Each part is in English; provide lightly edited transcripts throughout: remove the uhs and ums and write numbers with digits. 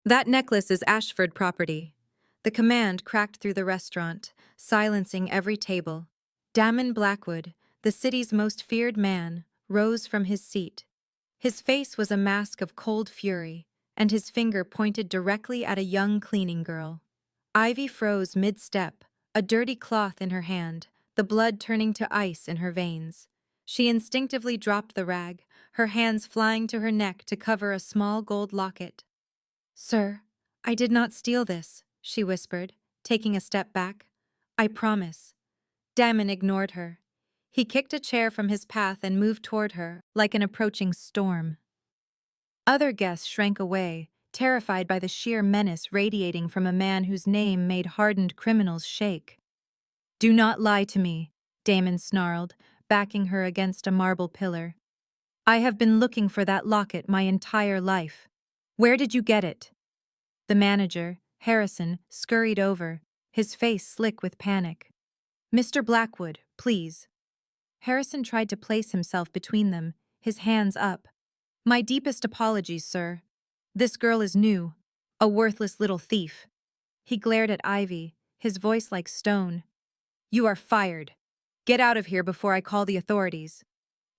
That necklace is Ashford property. The command cracked through the restaurant, silencing every table. Damon Blackwood, the city's most feared man, rose from his seat. His face was a mask of cold fury, and his finger pointed directly at a young cleaning girl. Ivy froze mid-step, a dirty cloth in her hand, the blood turning to ice in her veins. She instinctively dropped the rag, her hands flying to her neck to cover a small gold locket. "Sir, I did not steal this," she whispered, taking a step back. "I promise." Damon ignored her. He kicked a chair from his path and moved toward her, like an approaching storm. Other guests shrank away, terrified by the sheer menace radiating from a man whose name made hardened criminals shake. "Do not lie to me," Damon snarled, backing her against a marble pillar. "I have been looking for that locket my entire life. Where did you get it?" The manager, Harrison, scurried over, his face slick with panic. "Mr. Blackwood, please." Harrison tried to place himself between them, his hands up. "My deepest apologies, sir. This girl is new, a worthless little thief." He glared at Ivy, his voice like stone. "You are fired. Get out of here before I call the authorities."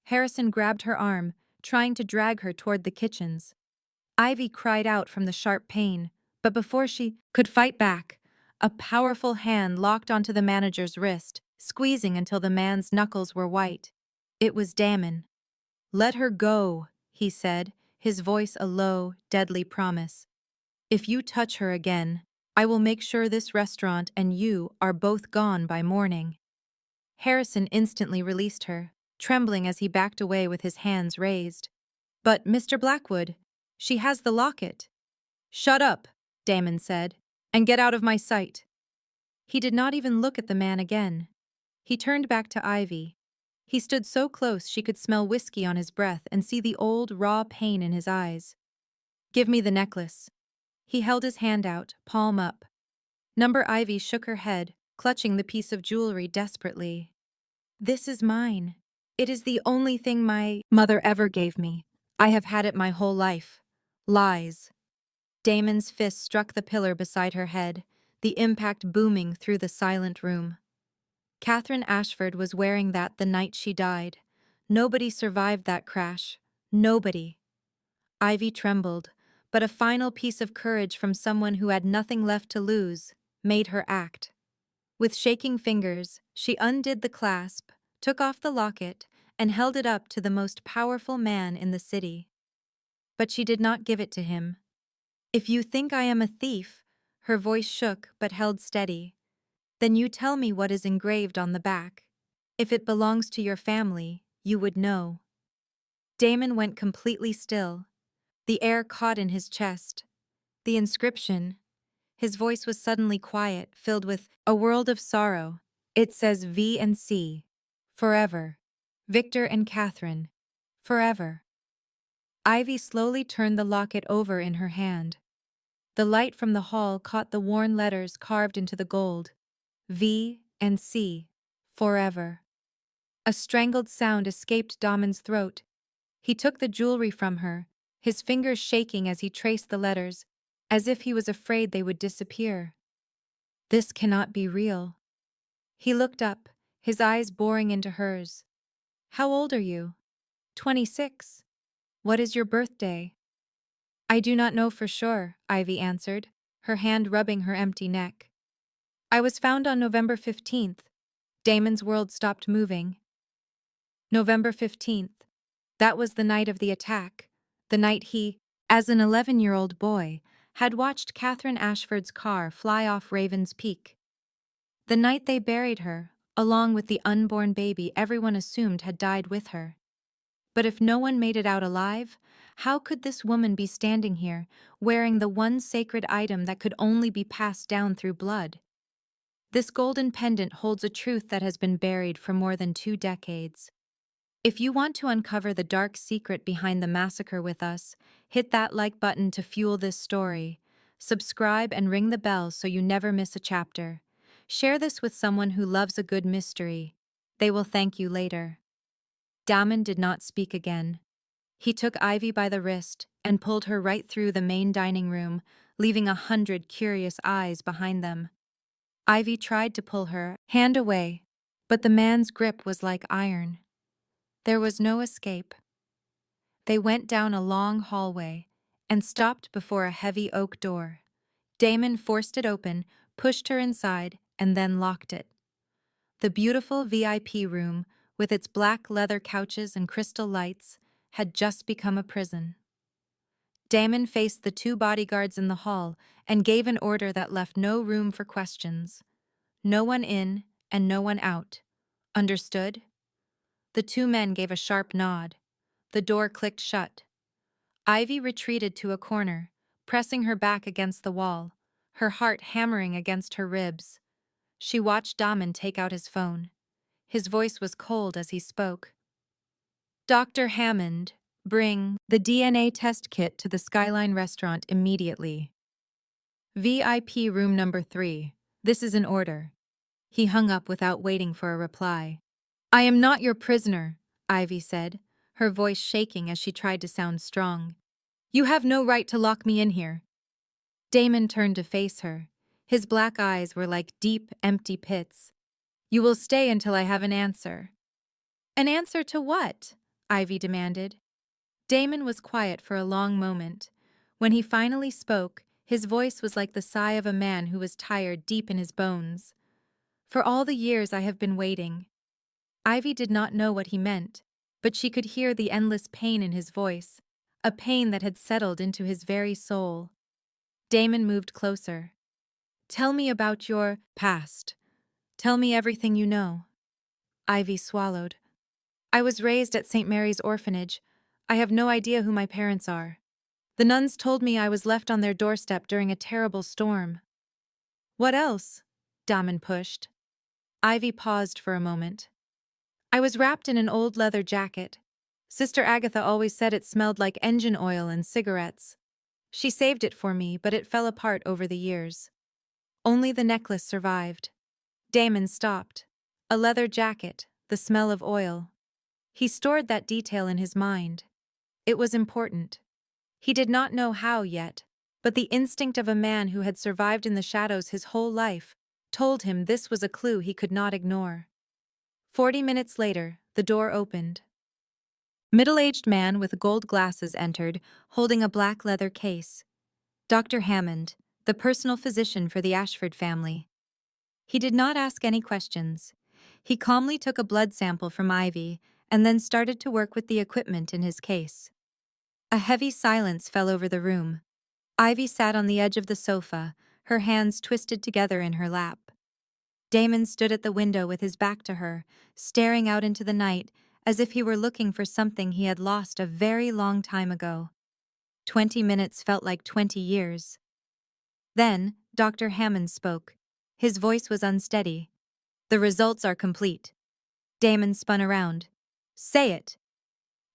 Harrison grabbed her arm, trying to drag her toward the kitchens. Ivy cried out from the sharp pain, but before she could fight back, a powerful hand locked onto the manager's wrist, squeezing until the man's knuckles were white. It was Damon. "Let her go," he said, his voice a low, deadly promise. "If you touch her again, I will make sure this restaurant and you are both gone by morning." Harrison instantly released her, trembling as he backed away with his hands raised. "But, Mr. Blackwood, she has the locket." "Shut up," Damon said, "and get out of my sight." He did not even look at the man again. He turned back to Ivy. He stood so close she could smell whiskey on his breath and see the old, raw pain in his eyes. "Give me the necklace." He held his hand out, palm up. Number Ivy shook her head, clutching the piece of jewelry desperately. "This is mine. It is the only thing my mother ever gave me. I have had it my whole life." "Lies." Damon's fist struck the pillar beside her head, the impact booming through the silent room. Catherine Ashford was wearing that the night she died. Nobody survived that crash. Nobody. Ivy trembled, but a final piece of courage from someone who had nothing left to lose made her act. With shaking fingers, she undid the clasp, took off the locket, and held it up to the most powerful man in the city. But she did not give it to him. "If you think I am a thief," her voice shook but held steady, "then you tell me what is engraved on the back. If it belongs to your family, you would know." Damon went completely still. The air caught in his chest. The inscription. His voice was suddenly quiet, filled with a world of sorrow. "It says V and C. Forever. Victor and Catherine. Forever." Ivy slowly turned the locket over in her hand. The light from the hall caught the worn letters carved into the gold. V and C. Forever. A strangled sound escaped Damon's throat. He took the jewelry from her, his fingers shaking as he traced the letters, as if he was afraid they would disappear. "This cannot be real." He looked up, his eyes boring into hers. "How old are you?" 26. "What is your birthday?" "I do not know for sure," Ivy answered, her hand rubbing her empty neck. "I was found on November 15th. Damon's world stopped moving. November 15th. That was the night of the attack, the night he, as an 11-year-old boy, had watched Catherine Ashford's car fly off Raven's Peak. The night they buried her, along with the unborn baby everyone assumed had died with her. But if no one made it out alive, how could this woman be standing here, wearing the one sacred item that could only be passed down through blood? This golden pendant holds a truth that has been buried for more than 2 decades. If you want to uncover the dark secret behind the massacre with us, hit that like button to fuel this story. Subscribe and ring the bell so you never miss a chapter. Share this with someone who loves a good mystery. They will thank you later. Damon did not speak again. He took Ivy by the wrist and pulled her right through the main dining room, leaving 100 curious eyes behind them. Ivy tried to pull her hand away, but the man's grip was like iron. There was no escape. They went down a long hallway and stopped before a heavy oak door. Damon forced it open, pushed her inside, and then locked it. The beautiful VIP room, with its black leather couches and crystal lights, had just become a prison. Damon faced the two bodyguards in the hall and gave an order that left no room for questions. No one in and no one out. Understood? The two men gave a sharp nod. The door clicked shut. Ivy retreated to a corner, pressing her back against the wall, her heart hammering against her ribs. She watched Damon take out his phone. His voice was cold as he spoke. "Dr. Hammond, bring the DNA test kit to the Skyline restaurant immediately. VIP room number 3. This is an order." He hung up without waiting for a reply. "I am not your prisoner," Ivy said, her voice shaking as she tried to sound strong. "You have no right to lock me in here." Damon turned to face her. His black eyes were like deep, empty pits. "You will stay until I have an answer." "An answer to what?" Ivy demanded. Damon was quiet for a long moment. When he finally spoke, his voice was like the sigh of a man who was tired deep in his bones. "For all the years I have been waiting." Ivy did not know what he meant, but she could hear the endless pain in his voice, a pain that had settled into his very soul. Damon moved closer. "Tell me about your past. Tell me everything you know." Ivy swallowed. "I was raised at St. Mary's Orphanage. I have no idea who my parents are. The nuns told me I was left on their doorstep during a terrible storm." "What else?" Damon pushed. Ivy paused for a moment. "I was wrapped in an old leather jacket. Sister Agatha always said it smelled like engine oil and cigarettes. She saved it for me, but it fell apart over the years. Only the necklace survived." Damon stopped. A leather jacket, the smell of oil. He stored that detail in his mind. It was important. He did not know how yet, but the instinct of a man who had survived in the shadows his whole life told him this was a clue he could not ignore. 40 minutes later, the door opened. Middle-aged man with gold glasses entered, holding a black leather case. Dr. Hammond, the personal physician for the Ashford family. He did not ask any questions. He calmly took a blood sample from Ivy and then started to work with the equipment in his case. A heavy silence fell over the room. Ivy sat on the edge of the sofa, her hands twisted together in her lap. Damon stood at the window with his back to her, staring out into the night as if he were looking for something he had lost a very long time ago. 20 minutes felt like 20 years. Then, Dr. Hammond spoke. His voice was unsteady. "The results are complete." Damon spun around. "Say it."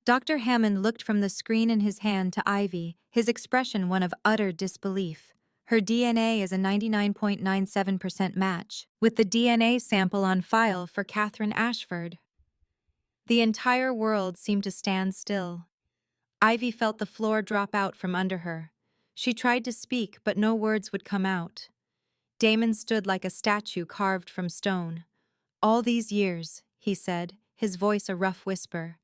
Dr. Hammond looked from the screen in his hand to Ivy, his expression one of utter disbelief. "Her DNA is a 99.97% match, with the DNA sample on file for Catherine Ashford." The entire world seemed to stand still. Ivy felt the floor drop out from under her. She tried to speak, but no words would come out. Damon stood like a statue carved from stone. "All these years," he said, his voice a rough whisper.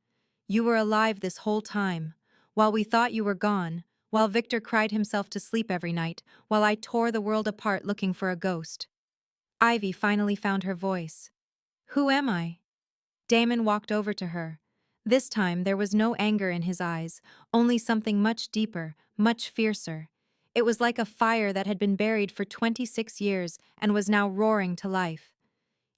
"You were alive this whole time. While we thought you were gone, while Victor cried himself to sleep every night, while I tore the world apart looking for a ghost." Ivy finally found her voice. "Who am I?" Damon walked over to her. This time there was no anger in his eyes, only something much deeper, much fiercer. It was like a fire that had been buried for 26 years and was now roaring to life.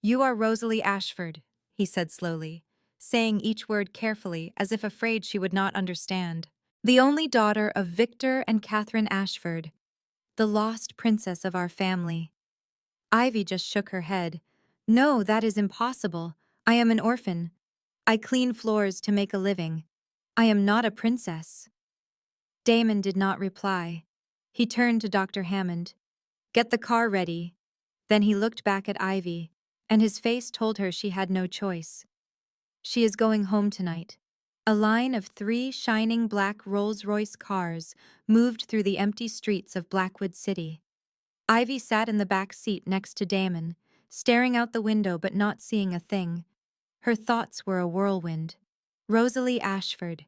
"You are Rosalie Ashford," he said slowly, saying each word carefully as if afraid she would not understand. "The only daughter of Victor and Catherine Ashford, the lost princess of our family." Ivy just shook her head. "No, that is impossible. I am an orphan. I clean floors to make a living. I am not a princess." Damon did not reply. He turned to Dr. Hammond. "Get the car ready." Then he looked back at Ivy, and his face told her she had no choice. "She is going home tonight." A line of 3 shining black Rolls-Royce cars moved through the empty streets of Blackwood City. Ivy sat in the back seat next to Damon, staring out the window but not seeing a thing. Her thoughts were a whirlwind. Rosalie Ashford.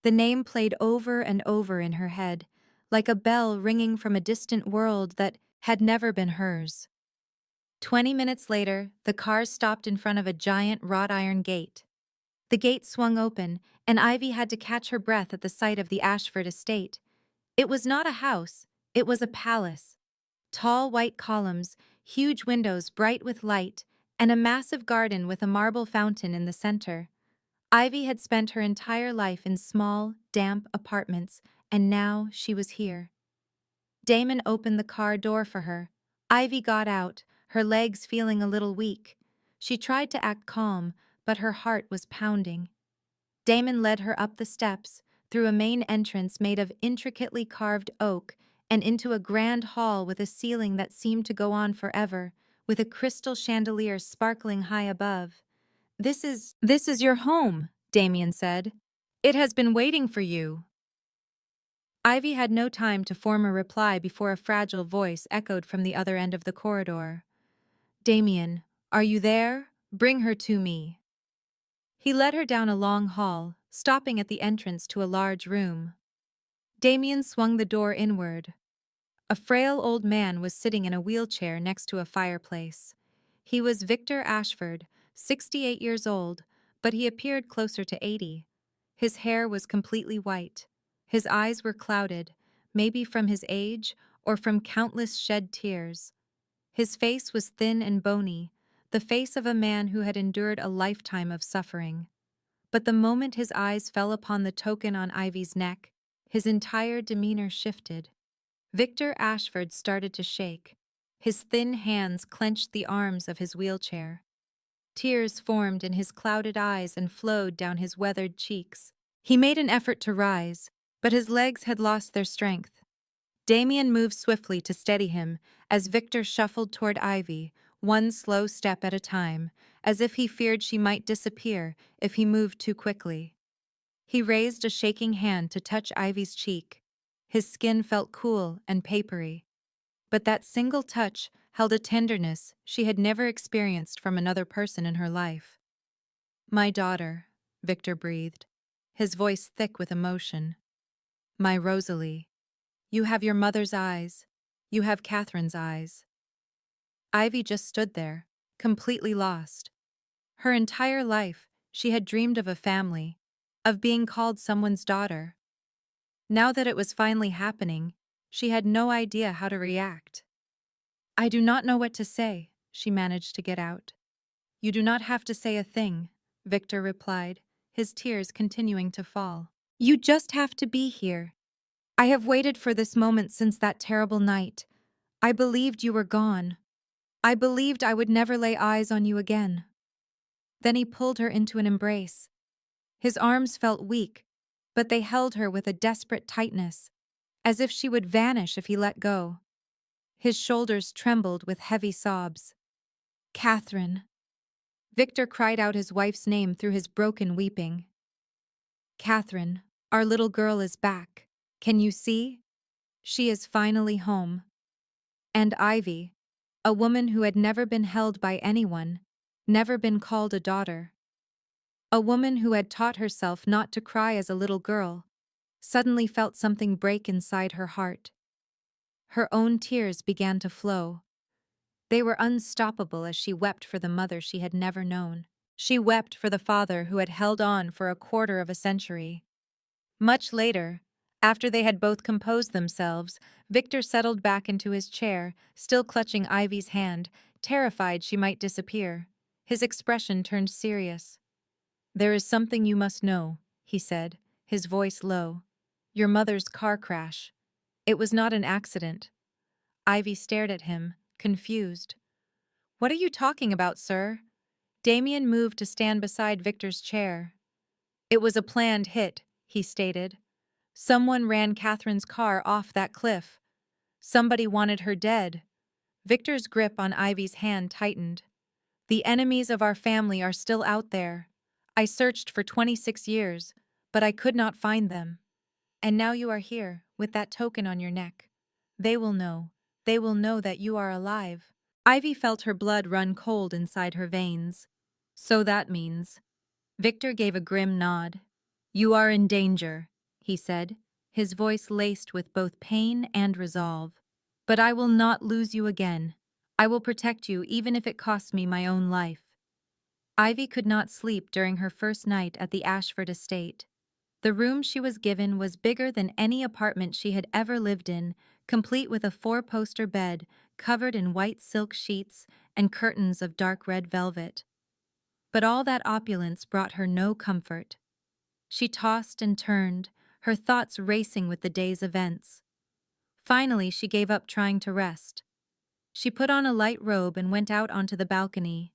The name played over and over in her head, like a bell ringing from a distant world that had never been hers. 20 minutes later, the cars stopped in front of a giant wrought iron gate. The gate swung open, and Ivy had to catch her breath at the sight of the Ashford estate. It was not a house, it was a palace. Tall white columns, huge windows bright with light, and a massive garden with a marble fountain in the center. Ivy had spent her entire life in small, damp apartments, and now she was here. Damon opened the car door for her. Ivy got out, her legs feeling a little weak. She tried to act calm, but her heart was pounding. Damon led her up the steps, through a main entrance made of intricately carved oak, and into a grand hall with a ceiling that seemed to go on forever, with a crystal chandelier sparkling high above. This is your home," Damien said. "It has been waiting for you." Ivy had no time to form a reply before a fragile voice echoed from the other end of the corridor. "Damien, are you there? Bring her to me." He led her down a long hall, stopping at the entrance to a large room. Damien swung the door inward. A frail old man was sitting in a wheelchair next to a fireplace. He was Victor Ashford, 68 years old, but he appeared closer to 80. His hair was completely white. His eyes were clouded, maybe from his age or from countless shed tears. His face was thin and bony, the face of a man who had endured a lifetime of suffering. But the moment his eyes fell upon the token on Ivy's neck, his entire demeanor shifted. Victor Ashford started to shake. His thin hands clenched the arms of his wheelchair. Tears formed in his clouded eyes and flowed down his weathered cheeks. He made an effort to rise, but his legs had lost their strength. Damien moved swiftly to steady him as Victor shuffled toward Ivy, one slow step at a time, as if he feared she might disappear if he moved too quickly. He raised a shaking hand to touch Ivy's cheek. His skin felt cool and papery. But that single touch held a tenderness she had never experienced from another person in her life. "My daughter," Victor breathed, his voice thick with emotion. "My Rosalie. You have your mother's eyes. You have Catherine's eyes." Ivy just stood there, completely lost. Her entire life, she had dreamed of a family, of being called someone's daughter. Now that it was finally happening, she had no idea how to react. "I do not know what to say," she managed to get out. "You do not have to say a thing," Victor replied, his tears continuing to fall. "You just have to be here. I have waited for this moment since that terrible night. I believed you were gone. I believed I would never lay eyes on you again." Then he pulled her into an embrace. His arms felt weak, but they held her with a desperate tightness, as if she would vanish if he let go. His shoulders trembled with heavy sobs. "Catherine." Victor cried out his wife's name through his broken weeping. "Catherine, our little girl is back. Can you see? She is finally home." And Ivy, a woman who had never been held by anyone, never been called a daughter, a woman who had taught herself not to cry as a little girl, suddenly felt something break inside her heart. Her own tears began to flow. They were unstoppable as she wept for the mother she had never known. She wept for the father who had held on for a quarter of a century. Much later, after they had both composed themselves, Victor settled back into his chair, still clutching Ivy's hand, terrified she might disappear. His expression turned serious. "There is something you must know," he said, his voice low. "Your mother's car crash. It was not an accident." Ivy stared at him, confused. "What are you talking about, sir?" Damien moved to stand beside Victor's chair. "It was a planned hit," he stated. "Someone ran Catherine's car off that cliff. Somebody wanted her dead." Victor's grip on Ivy's hand tightened. "The enemies of our family are still out there. I searched for 26 years, but I could not find them. And now you are here, with that token on your neck. They will know. They will know that you are alive. Ivy felt her blood run cold inside her veins. So that means. Victor gave a grim nod. You are in danger, he said, his voice laced with both pain and resolve. But I will not lose you again. I will protect you even if it costs me my own life. Ivy could not sleep during her first night at the Ashford estate. The room she was given was bigger than any apartment she had ever lived in, complete with a four-poster bed covered in white silk sheets and curtains of dark red velvet. But all that opulence brought her no comfort. She tossed and turned, her thoughts racing with the day's events. Finally, she gave up trying to rest. She put on a light robe and went out onto the balcony.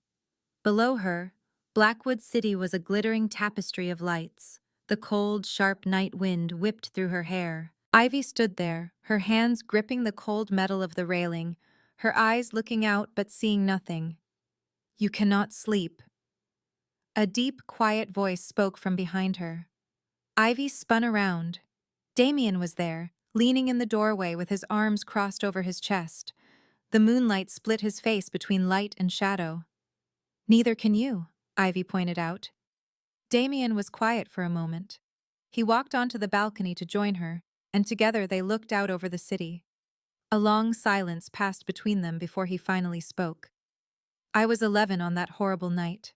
Below her, Blackwood City was a glittering tapestry of lights. The cold, sharp night wind whipped through her hair. Ivy stood there, her hands gripping the cold metal of the railing, her eyes looking out but seeing nothing. You cannot sleep. A deep, quiet voice spoke from behind her. Ivy spun around. Damien was there, leaning in the doorway with his arms crossed over his chest. The moonlight split his face between light and shadow. Neither can you, Ivy pointed out. Damien was quiet for a moment. He walked onto the balcony to join her, and together they looked out over the city. A long silence passed between them before he finally spoke. I was 11 on that horrible night.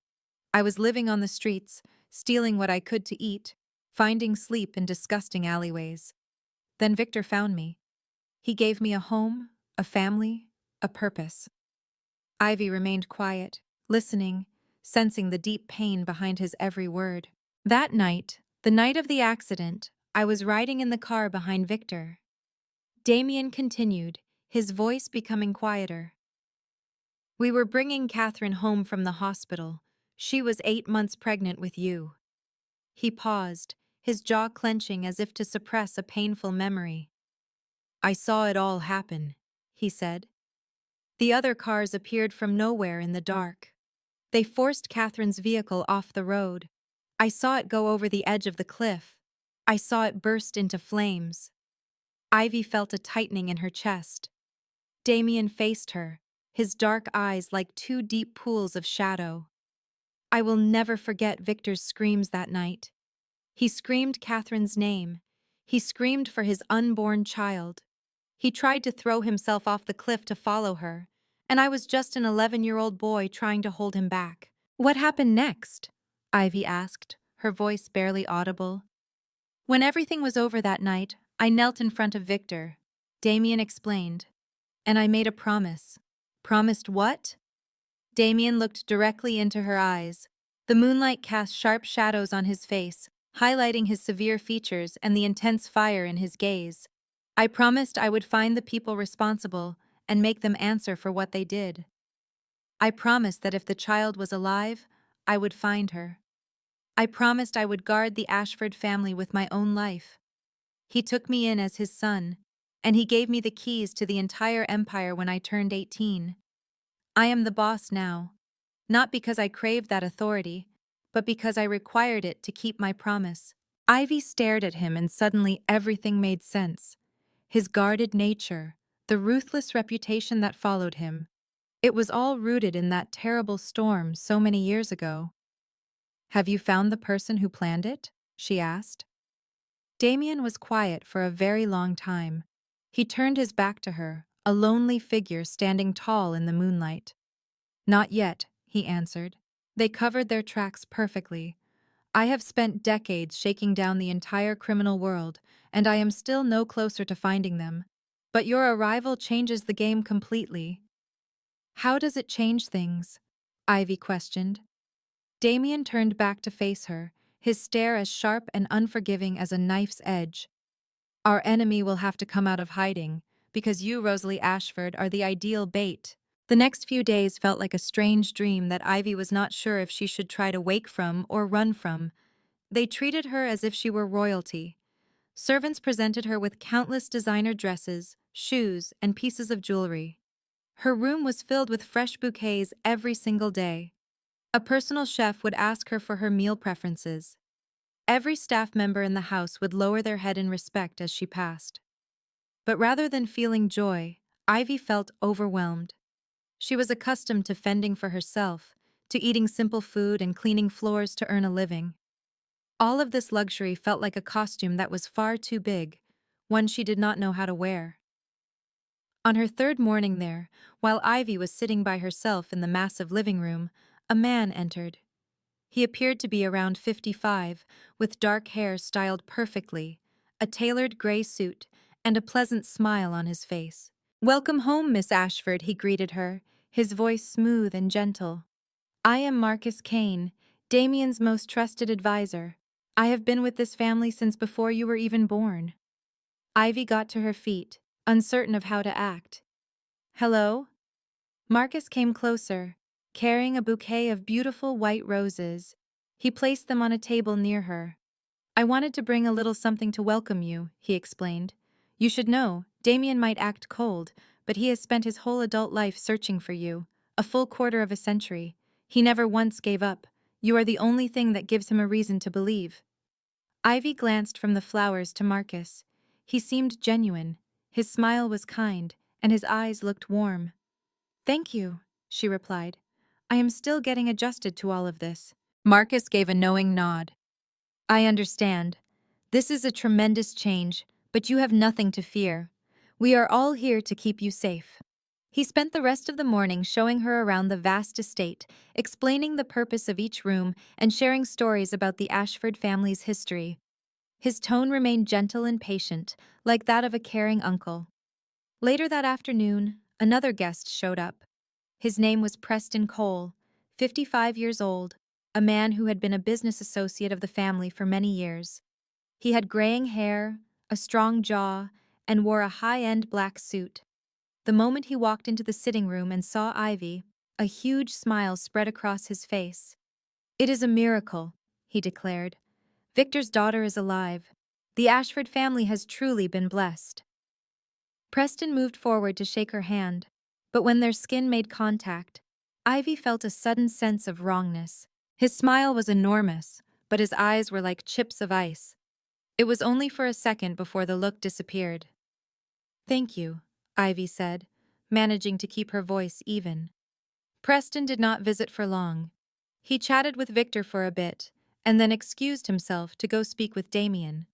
I was living on the streets, stealing what I could to eat, finding sleep in disgusting alleyways. Then Victor found me. He gave me a home, a family, a purpose. Ivy remained quiet, listening, sensing the deep pain behind his every word. That night, the night of the accident, I was riding in the car behind Victor. Damien continued, his voice becoming quieter. We were bringing Catherine home from the hospital. She was 8 months pregnant with you. He paused, his jaw clenching as if to suppress a painful memory. I saw it all happen, he said. The other cars appeared from nowhere in the dark. They forced Catherine's vehicle off the road. I saw it go over the edge of the cliff. I saw it burst into flames. Ivy felt a tightening in her chest. Damien faced her, his dark eyes like two deep pools of shadow. I will never forget Victor's screams that night. He screamed Catherine's name. He screamed for his unborn child. He tried to throw himself off the cliff to follow her, and I was just an 11-year-old boy trying to hold him back. What happened next? Ivy asked, her voice barely audible. When everything was over that night, I knelt in front of Victor. Damien explained. And I made a promise. Promised what? Damien looked directly into her eyes. The moonlight cast sharp shadows on his face, highlighting his severe features and the intense fire in his gaze. I promised I would find the people responsible and make them answer for what they did. I promised that if the child was alive, I would find her. I promised I would guard the Ashford family with my own life. He took me in as his son, and he gave me the keys to the entire empire when I turned 18. I am the boss now, not because I craved that authority, but because I required it to keep my promise. Ivy stared at him and suddenly everything made sense. His guarded nature, the ruthless reputation that followed him. It was all rooted in that terrible storm so many years ago. Have you found the person who planned it? She asked. Damien was quiet for a very long time. He turned his back to her, a lonely figure standing tall in the moonlight. Not yet, he answered. They covered their tracks perfectly. I have spent decades shaking down the entire criminal world, and I am still no closer to finding them. But your arrival changes the game completely. How does it change things? Ivy questioned. Damien turned back to face her, his stare as sharp and unforgiving as a knife's edge. Our enemy will have to come out of hiding, because you, Rosalie Ashford, are the ideal bait. The next few days felt like a strange dream that Ivy was not sure if she should try to wake from or run from. They treated her as if she were royalty. Servants presented her with countless designer dresses, shoes, and pieces of jewelry. Her room was filled with fresh bouquets every single day. A personal chef would ask her for her meal preferences. Every staff member in the house would lower their head in respect as she passed. But rather than feeling joy, Ivy felt overwhelmed. She was accustomed to fending for herself, to eating simple food and cleaning floors to earn a living. All of this luxury felt like a costume that was far too big, one she did not know how to wear. On her third morning there, while Ivy was sitting by herself in the massive living room, a man entered. He appeared to be around 55, with dark hair styled perfectly, a tailored gray suit, and a pleasant smile on his face. "Welcome home, Miss Ashford," he greeted her, his voice smooth and gentle. "I am Marcus Kane, Damien's most trusted advisor. I have been with this family since before you were even born." Ivy got to her feet, uncertain of how to act. "Hello?" Marcus came closer, carrying a bouquet of beautiful white roses. He placed them on a table near her. "I wanted to bring a little something to welcome you," he explained. "You should know, Damien might act cold, but he has spent his whole adult life searching for you, a full quarter of a century. He never once gave up. You are the only thing that gives him a reason to believe." Ivy glanced from the flowers to Marcus. He seemed genuine. His smile was kind, and his eyes looked warm. "Thank you," she replied. "I am still getting adjusted to all of this." Marcus gave a knowing nod. "I understand. This is a tremendous change, but you have nothing to fear. We are all here to keep you safe." He spent the rest of the morning showing her around the vast estate, explaining the purpose of each room and sharing stories about the Ashford family's history. His tone remained gentle and patient, like that of a caring uncle. Later that afternoon, another guest showed up. His name was Preston Cole, 55 years old, a man who had been a business associate of the family for many years. He had graying hair, a strong jaw, and wore a high-end black suit. The moment he walked into the sitting room and saw Ivy, a huge smile spread across his face. "It is a miracle," he declared. "Victor's daughter is alive. The Ashford family has truly been blessed." Preston moved forward to shake her hand, but when their skin made contact, Ivy felt a sudden sense of wrongness. His smile was enormous, but his eyes were like chips of ice. It was only for a second before the look disappeared. "Thank you," Ivy said, managing to keep her voice even. Preston did not visit for long. He chatted with Victor for a bit, and then excused himself to go speak with Damien.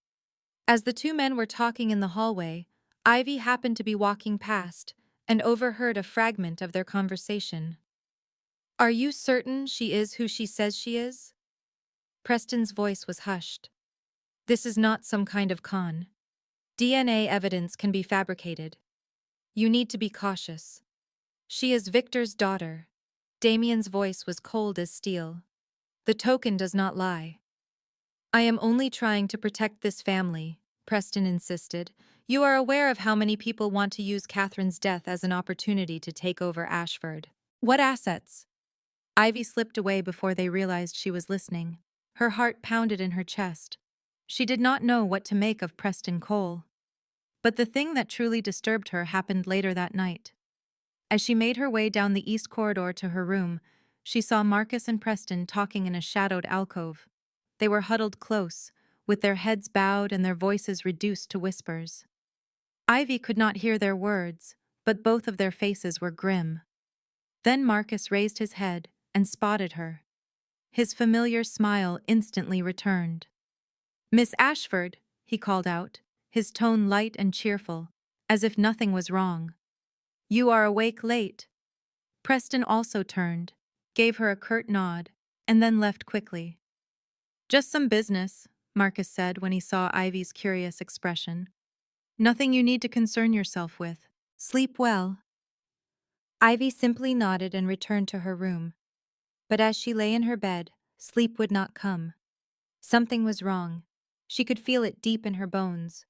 As the two men were talking in the hallway, Ivy happened to be walking past and overheard a fragment of their conversation. "Are you certain she is who she says she is?" Preston's voice was hushed. "This is not some kind of con. DNA evidence can be fabricated. You need to be cautious. She is Victor's daughter." Damien's voice was cold as steel. "The token does not lie." "I am only trying to protect this family," Preston insisted. "You are aware of how many people want to use Catherine's death as an opportunity to take over Ashford. What assets?" Ivy slipped away before they realized she was listening. Her heart pounded in her chest. She did not know what to make of Preston Cole. But the thing that truly disturbed her happened later that night. As she made her way down the east corridor to her room, she saw Marcus and Preston talking in a shadowed alcove. They were huddled close, with their heads bowed and their voices reduced to whispers. Ivy could not hear their words, but both of their faces were grim. Then Marcus raised his head and spotted her. His familiar smile instantly returned. "Miss Ashford," he called out, his tone light and cheerful, as if nothing was wrong. "You are awake late." Preston also turned, gave her a curt nod, and then left quickly. "Just some business," Marcus said when he saw Ivy's curious expression. "Nothing you need to concern yourself with. Sleep well." Ivy simply nodded and returned to her room. But as she lay in her bed, sleep would not come. Something was wrong. She could feel it deep in her bones.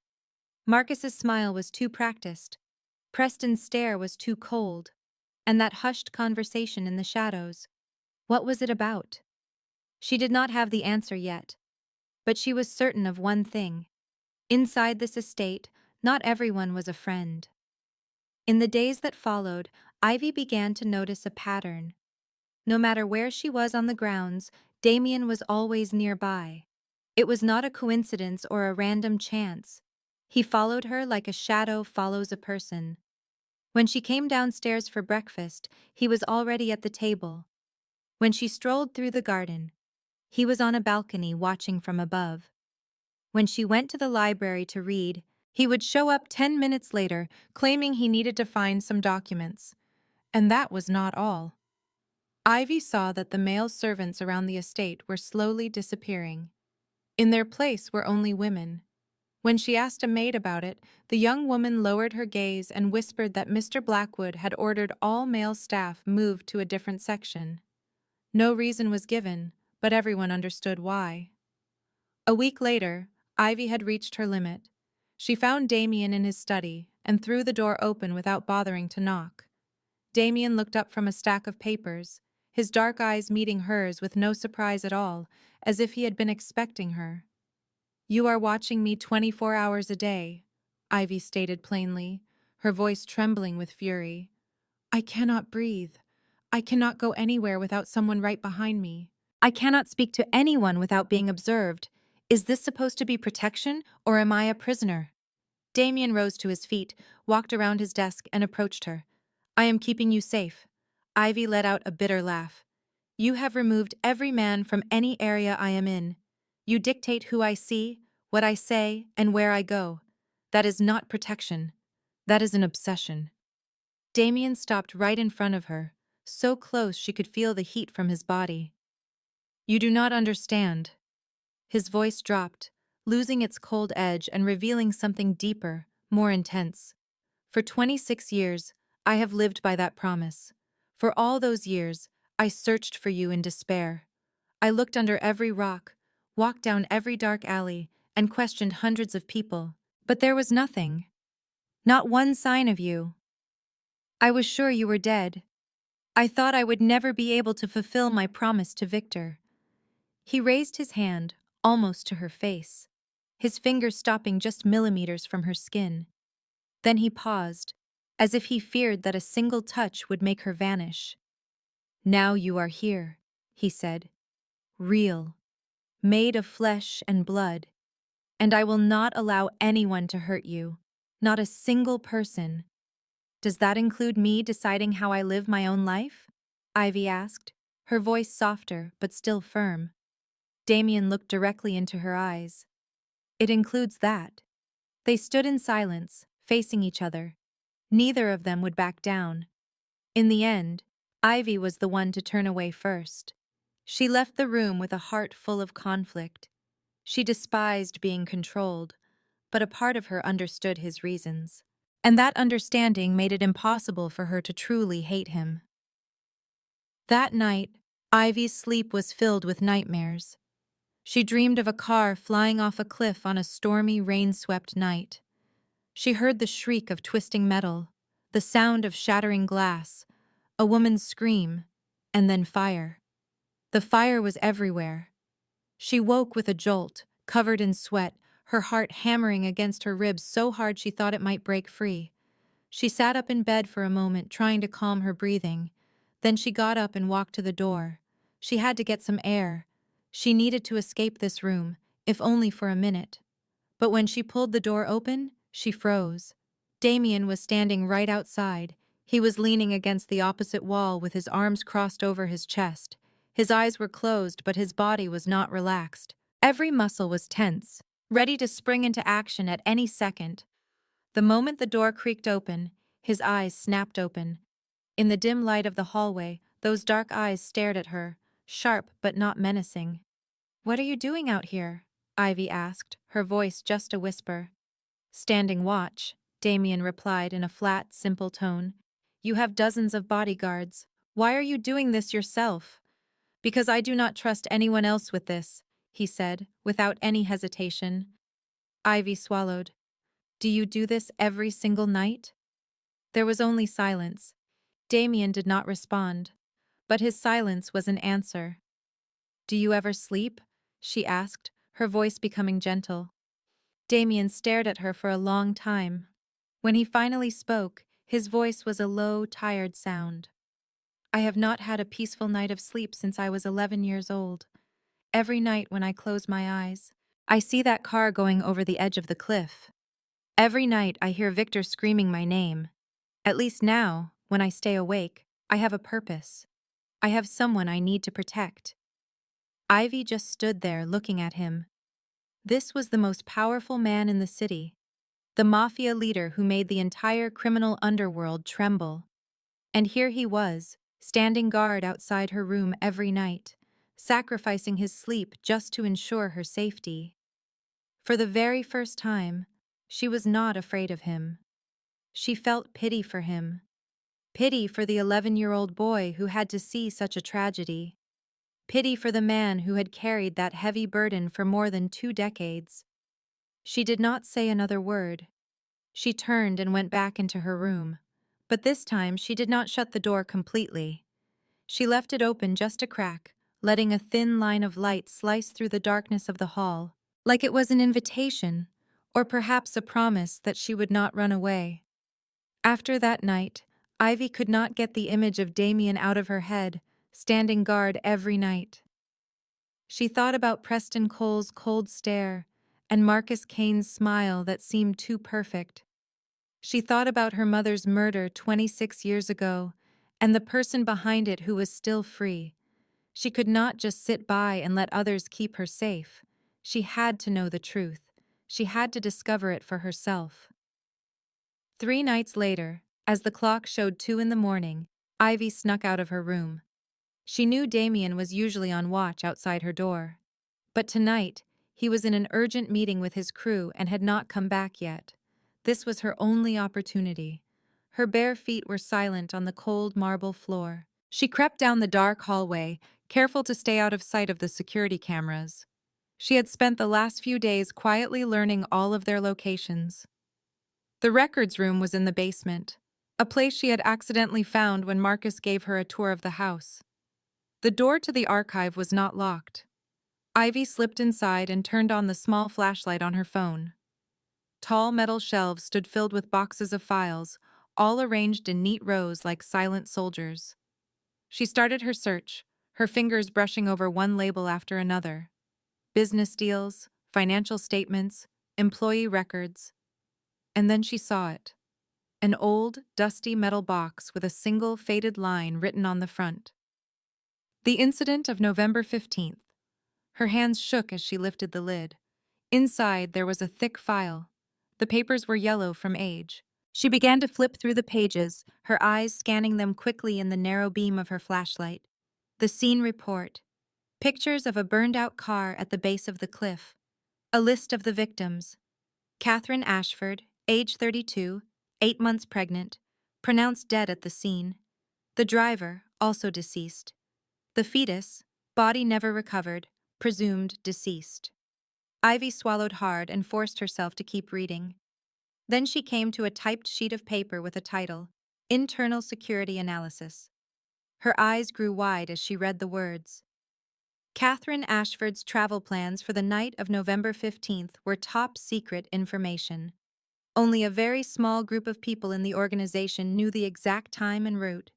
Marcus's smile was too practiced. Preston's stare was too cold. And that hushed conversation in the shadows. What was it about? She did not have the answer yet. But she was certain of one thing. Inside this estate, not everyone was a friend. In the days that followed, Ivy began to notice a pattern. No matter where she was on the grounds, Damien was always nearby. It was not a coincidence or a random chance. He followed her like a shadow follows a person. When she came downstairs for breakfast, he was already at the table. When she strolled through the garden, he was on a balcony watching from above. When she went to the library to read, he would show up 10 minutes later, claiming he needed to find some documents. And that was not all. Ivy saw that the male servants around the estate were slowly disappearing. In their place were only women. When she asked a maid about it, the young woman lowered her gaze and whispered that Mr. Blackwood had ordered all male staff moved to a different section. No reason was given, but everyone understood why. A week later, Ivy had reached her limit. She found Damien in his study and threw the door open without bothering to knock. Damien looked up from a stack of papers, his dark eyes meeting hers with no surprise at all, as if he had been expecting her. "You are watching me 24 hours a day," Ivy stated plainly, her voice trembling with fury. "I cannot breathe. I cannot go anywhere without someone right behind me. I cannot speak to anyone without being observed. Is this supposed to be protection, or am I a prisoner?" Damien rose to his feet, walked around his desk, and approached her. "I am keeping you safe." Ivy let out a bitter laugh. "You have removed every man from any area I am in. You dictate who I see, what I say, and where I go. That is not protection. That is an obsession." Damien stopped right in front of her, so close she could feel the heat from his body. "You do not understand." His voice dropped, losing its cold edge and revealing something deeper, more intense. "For 26 years, I have lived by that promise. For all those years, I searched for you in despair. I looked under every rock, walked down every dark alley, and questioned hundreds of people. But there was nothing. Not one sign of you. I was sure you were dead. I thought I would never be able to fulfill my promise to Victor." He raised his hand, almost to her face, his fingers stopping just millimeters from her skin. Then he paused, as if he feared that a single touch would make her vanish. "Now you are here," he said. "Real, made of flesh and blood. And I will not allow anyone to hurt you, not a single person." "Does that include me deciding how I live my own life?" Ivy asked, her voice softer but still firm. Damien looked directly into her eyes. "It includes that." They stood in silence, facing each other. Neither of them would back down. In the end, Ivy was the one to turn away first. She left the room with a heart full of conflict. She despised being controlled, but a part of her understood his reasons. And that understanding made it impossible for her to truly hate him. That night, Ivy's sleep was filled with nightmares. She dreamed of a car flying off a cliff on a stormy, rain-swept night. She heard the shriek of twisting metal, the sound of shattering glass, a woman's scream, and then fire. The fire was everywhere. She woke with a jolt, covered in sweat, her heart hammering against her ribs so hard she thought it might break free. She sat up in bed for a moment, trying to calm her breathing. Then she got up and walked to the door. She had to get some air. She needed to escape this room, if only for a minute. But when she pulled the door open, she froze. Damien was standing right outside. He was leaning against the opposite wall with his arms crossed over his chest. His eyes were closed, but his body was not relaxed. Every muscle was tense, ready to spring into action at any second. The moment the door creaked open, his eyes snapped open. In the dim light of the hallway, those dark eyes stared at her, sharp but not menacing. "What are you doing out here?" Ivy asked, her voice just a whisper. "Standing watch," Damien replied in a flat, simple tone. "You have dozens of bodyguards. Why are you doing this yourself?" "Because I do not trust anyone else with this," he said, without any hesitation. Ivy swallowed. "Do you do this every single night?" There was only silence. Damien did not respond, but his silence was an answer. "Do you ever sleep?" she asked, her voice becoming gentle. Damien stared at her for a long time. When he finally spoke, his voice was a low, tired sound. "I have not had a peaceful night of sleep since I was 11 years old. Every night when I close my eyes, I see that car going over the edge of the cliff. Every night I hear Victor screaming my name. At least now, when I stay awake, I have a purpose. I have someone I need to protect. Ivy just stood there looking at him. This was the most powerful man in the city, the Mafia leader who made the entire criminal underworld tremble. And here he was, standing guard outside her room every night, sacrificing his sleep just to ensure her safety. For the very first time, she was not afraid of him. She felt pity for him. Pity for the 11-year-old boy who had to see such a tragedy. Pity for the man who had carried that heavy burden for more than 2 decades. She did not say another word. She turned and went back into her room. But this time she did not shut the door completely. She left it open just a crack, letting a thin line of light slice through the darkness of the hall, like it was an invitation, or perhaps a promise that she would not run away. After that night, Ivy could not get the image of Damien out of her head, standing guard every night. She thought about Preston Cole's cold stare and Marcus Kane's smile that seemed too perfect. She thought about her mother's murder 26 years ago and the person behind it who was still free. She could not just sit by and let others keep her safe. She had to know the truth. She had to discover it for herself. 3 nights later, as the clock showed 2 in the morning, Ivy snuck out of her room. She knew Damien was usually on watch outside her door. But tonight, he was in an urgent meeting with his crew and had not come back yet. This was her only opportunity. Her bare feet were silent on the cold marble floor. She crept down the dark hallway, careful to stay out of sight of the security cameras. She had spent the last few days quietly learning all of their locations. The records room was in the basement, a place she had accidentally found when Marcus gave her a tour of the house. The door to the archive was not locked. Ivy slipped inside and turned on the small flashlight on her phone. Tall metal shelves stood filled with boxes of files, all arranged in neat rows like silent soldiers. She started her search, her fingers brushing over one label after another. Business deals, financial statements, employee records. And then she saw it. An old, dusty metal box with a single faded line written on the front. The incident of November 15th. Her hands shook as she lifted the lid. Inside, there was a thick file. The papers were yellow from age. She began to flip through the pages, her eyes scanning them quickly in the narrow beam of her flashlight. The scene report. Pictures of a burned-out car at the base of the cliff. A list of the victims. Catherine Ashford, age 32, 8 months pregnant, pronounced dead at the scene. The driver, also deceased. The fetus, body never recovered, presumed deceased. Ivy swallowed hard and forced herself to keep reading. Then she came to a typed sheet of paper with a title, Internal Security Analysis. Her eyes grew wide as she read the words. Catherine Ashford's travel plans for the night of November 15th were top secret information. Only a very small group of people in the organization knew the exact time and route.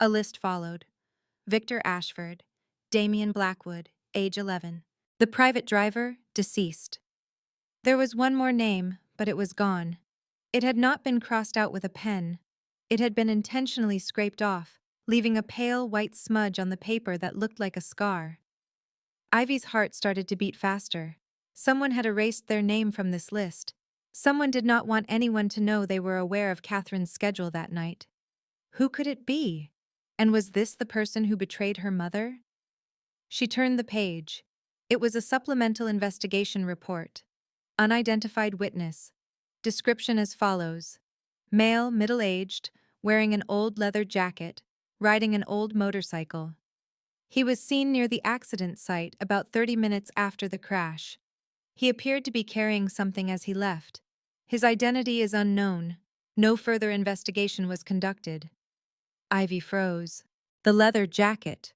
A list followed. Victor Ashford, Damien Blackwood, age 11. The private driver, deceased. There was one more name, but it was gone. It had not been crossed out with a pen. It had been intentionally scraped off, leaving a pale white smudge on the paper that looked like a scar. Ivy's heart started to beat faster. Someone had erased their name from this list. Someone did not want anyone to know they were aware of Catherine's schedule that night. Who could it be? And was this the person who betrayed her mother? She turned the page. It was a supplemental investigation report. Unidentified witness. Description as follows. Male, middle-aged, wearing an old leather jacket, riding an old motorcycle. He was seen near the accident site about 30 minutes after the crash. He appeared to be carrying something as he left. His identity is unknown. No further investigation was conducted. Ivy froze. The leather jacket.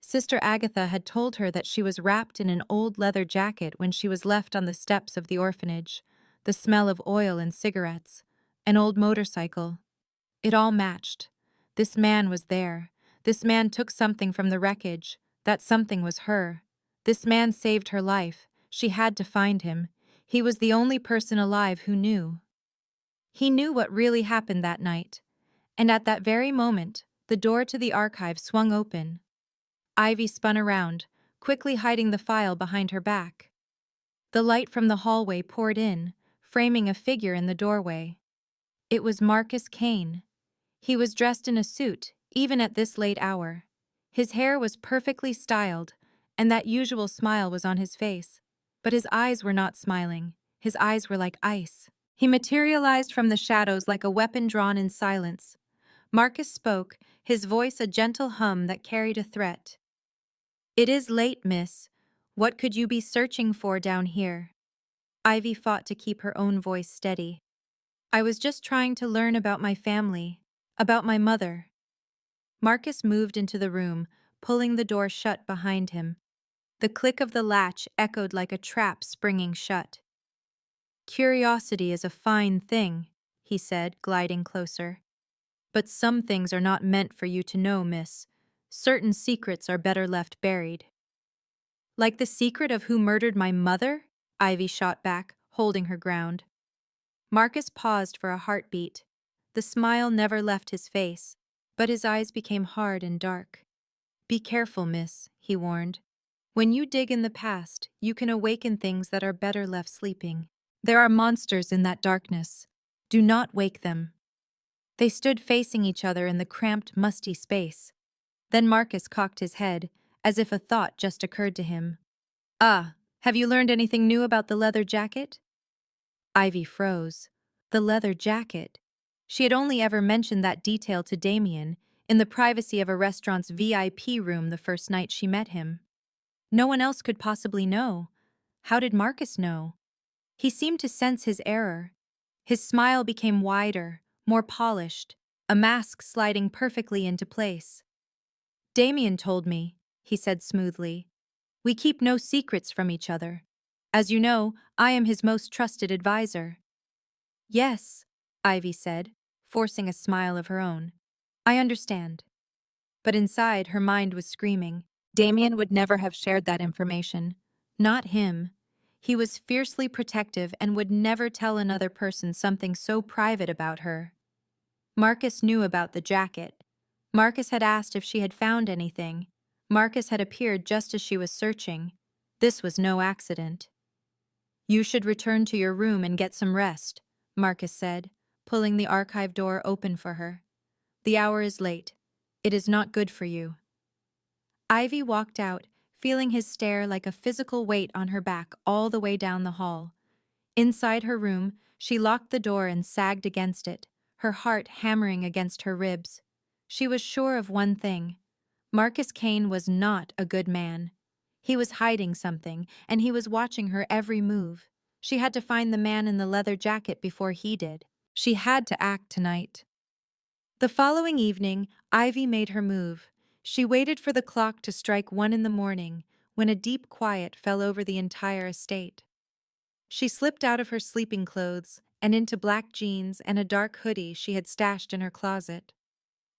Sister Agatha had told her that she was wrapped in an old leather jacket when she was left on the steps of the orphanage. The smell of oil and cigarettes. An old motorcycle. It all matched. This man was there. This man took something from the wreckage. That something was her. This man saved her life. She had to find him. He was the only person alive who knew. He knew what really happened that night. And at that very moment, the door to the archive swung open. Ivy spun around, quickly hiding the file behind her back. The light from the hallway poured in, framing a figure in the doorway. It was Marcus Kane. He was dressed in a suit, even at this late hour. His hair was perfectly styled, and that usual smile was on his face. But his eyes were not smiling. His eyes were like ice. He materialized from the shadows like a weapon drawn in silence. Marcus spoke, his voice a gentle hum that carried a threat. "It is late, miss. What could you be searching for down here?" Ivy fought to keep her own voice steady. "I was just trying to learn about my family, about my mother." Marcus moved into the room, pulling the door shut behind him. The click of the latch echoed like a trap springing shut. "Curiosity is a fine thing," he said, gliding closer. "But some things are not meant for you to know, miss. Certain secrets are better left buried." "Like the secret of who murdered my mother?" Ivy shot back, holding her ground. Marcus paused for a heartbeat. The smile never left his face, but his eyes became hard and dark. "Be careful, miss," he warned. "When you dig in the past, you can awaken things that are better left sleeping. There are monsters in that darkness. Do not wake them." They stood facing each other in the cramped, musty space. Then Marcus cocked his head, as if a thought just occurred to him. "Ah, have you learned anything new about the leather jacket?" Ivy froze. The leather jacket. She had only ever mentioned that detail to Damien, in the privacy of a restaurant's VIP room the first night she met him. No one else could possibly know. How did Marcus know? He seemed to sense his error. His smile became wider, more polished, a mask sliding perfectly into place. "Damien told me," he said smoothly. "We keep no secrets from each other. As you know, I am his most trusted advisor." "Yes," Ivy said, forcing a smile of her own. "I understand." But inside, her mind was screaming. Damien would never have shared that information. Not him. He was fiercely protective and would never tell another person something so private about her. Marcus knew about the jacket. Marcus had asked if she had found anything. Marcus had appeared just as she was searching. This was no accident. "You should return to your room and get some rest," Marcus said, pulling the archive door open for her. "The hour is late. It is not good for you." Ivy walked out, feeling his stare like a physical weight on her back all the way down the hall. Inside her room, she locked the door and sagged against it, her heart hammering against her ribs. She was sure of one thing. Marcus Kane was not a good man. He was hiding something, and he was watching her every move. She had to find the man in the leather jacket before he did. She had to act tonight. The following evening, Ivy made her move. She waited for the clock to strike 1 in the morning, when a deep quiet fell over the entire estate. She slipped out of her sleeping clothes and into black jeans and a dark hoodie she had stashed in her closet.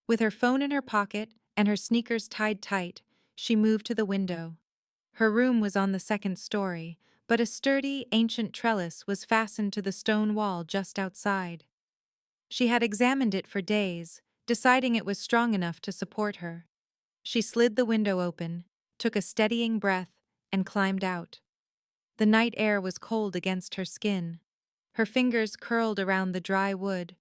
With her phone in her pocket and her sneakers tied tight, she moved to the window. Her room was on the second story, but a sturdy, ancient trellis was fastened to the stone wall just outside. She had examined it for days, deciding it was strong enough to support her. She slid the window open, took a steadying breath, and climbed out. The night air was cold against her skin. Her fingers curled around the dry wood.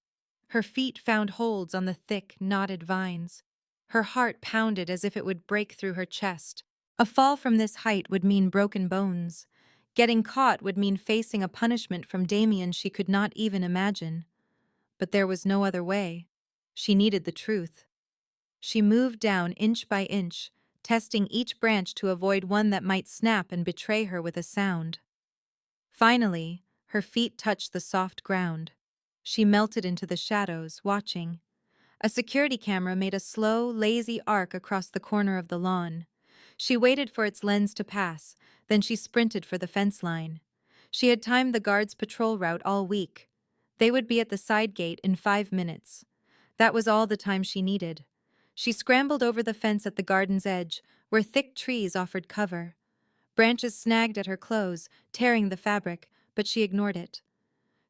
Her feet found holds on the thick, knotted vines. Her heart pounded as if it would break through her chest. A fall from this height would mean broken bones. Getting caught would mean facing a punishment from Damien she could not even imagine. But there was no other way. She needed the truth. She moved down inch by inch, testing each branch to avoid one that might snap and betray her with a sound. Finally, her feet touched the soft ground. She melted into the shadows, watching. A security camera made a slow, lazy arc across the corner of the lawn. She waited for its lens to pass, then she sprinted for the fence line. She had timed the guards' patrol route all week. They would be at the side gate in 5 minutes. That was all the time she needed. She scrambled over the fence at the garden's edge, where thick trees offered cover. Branches snagged at her clothes, tearing the fabric, but she ignored it.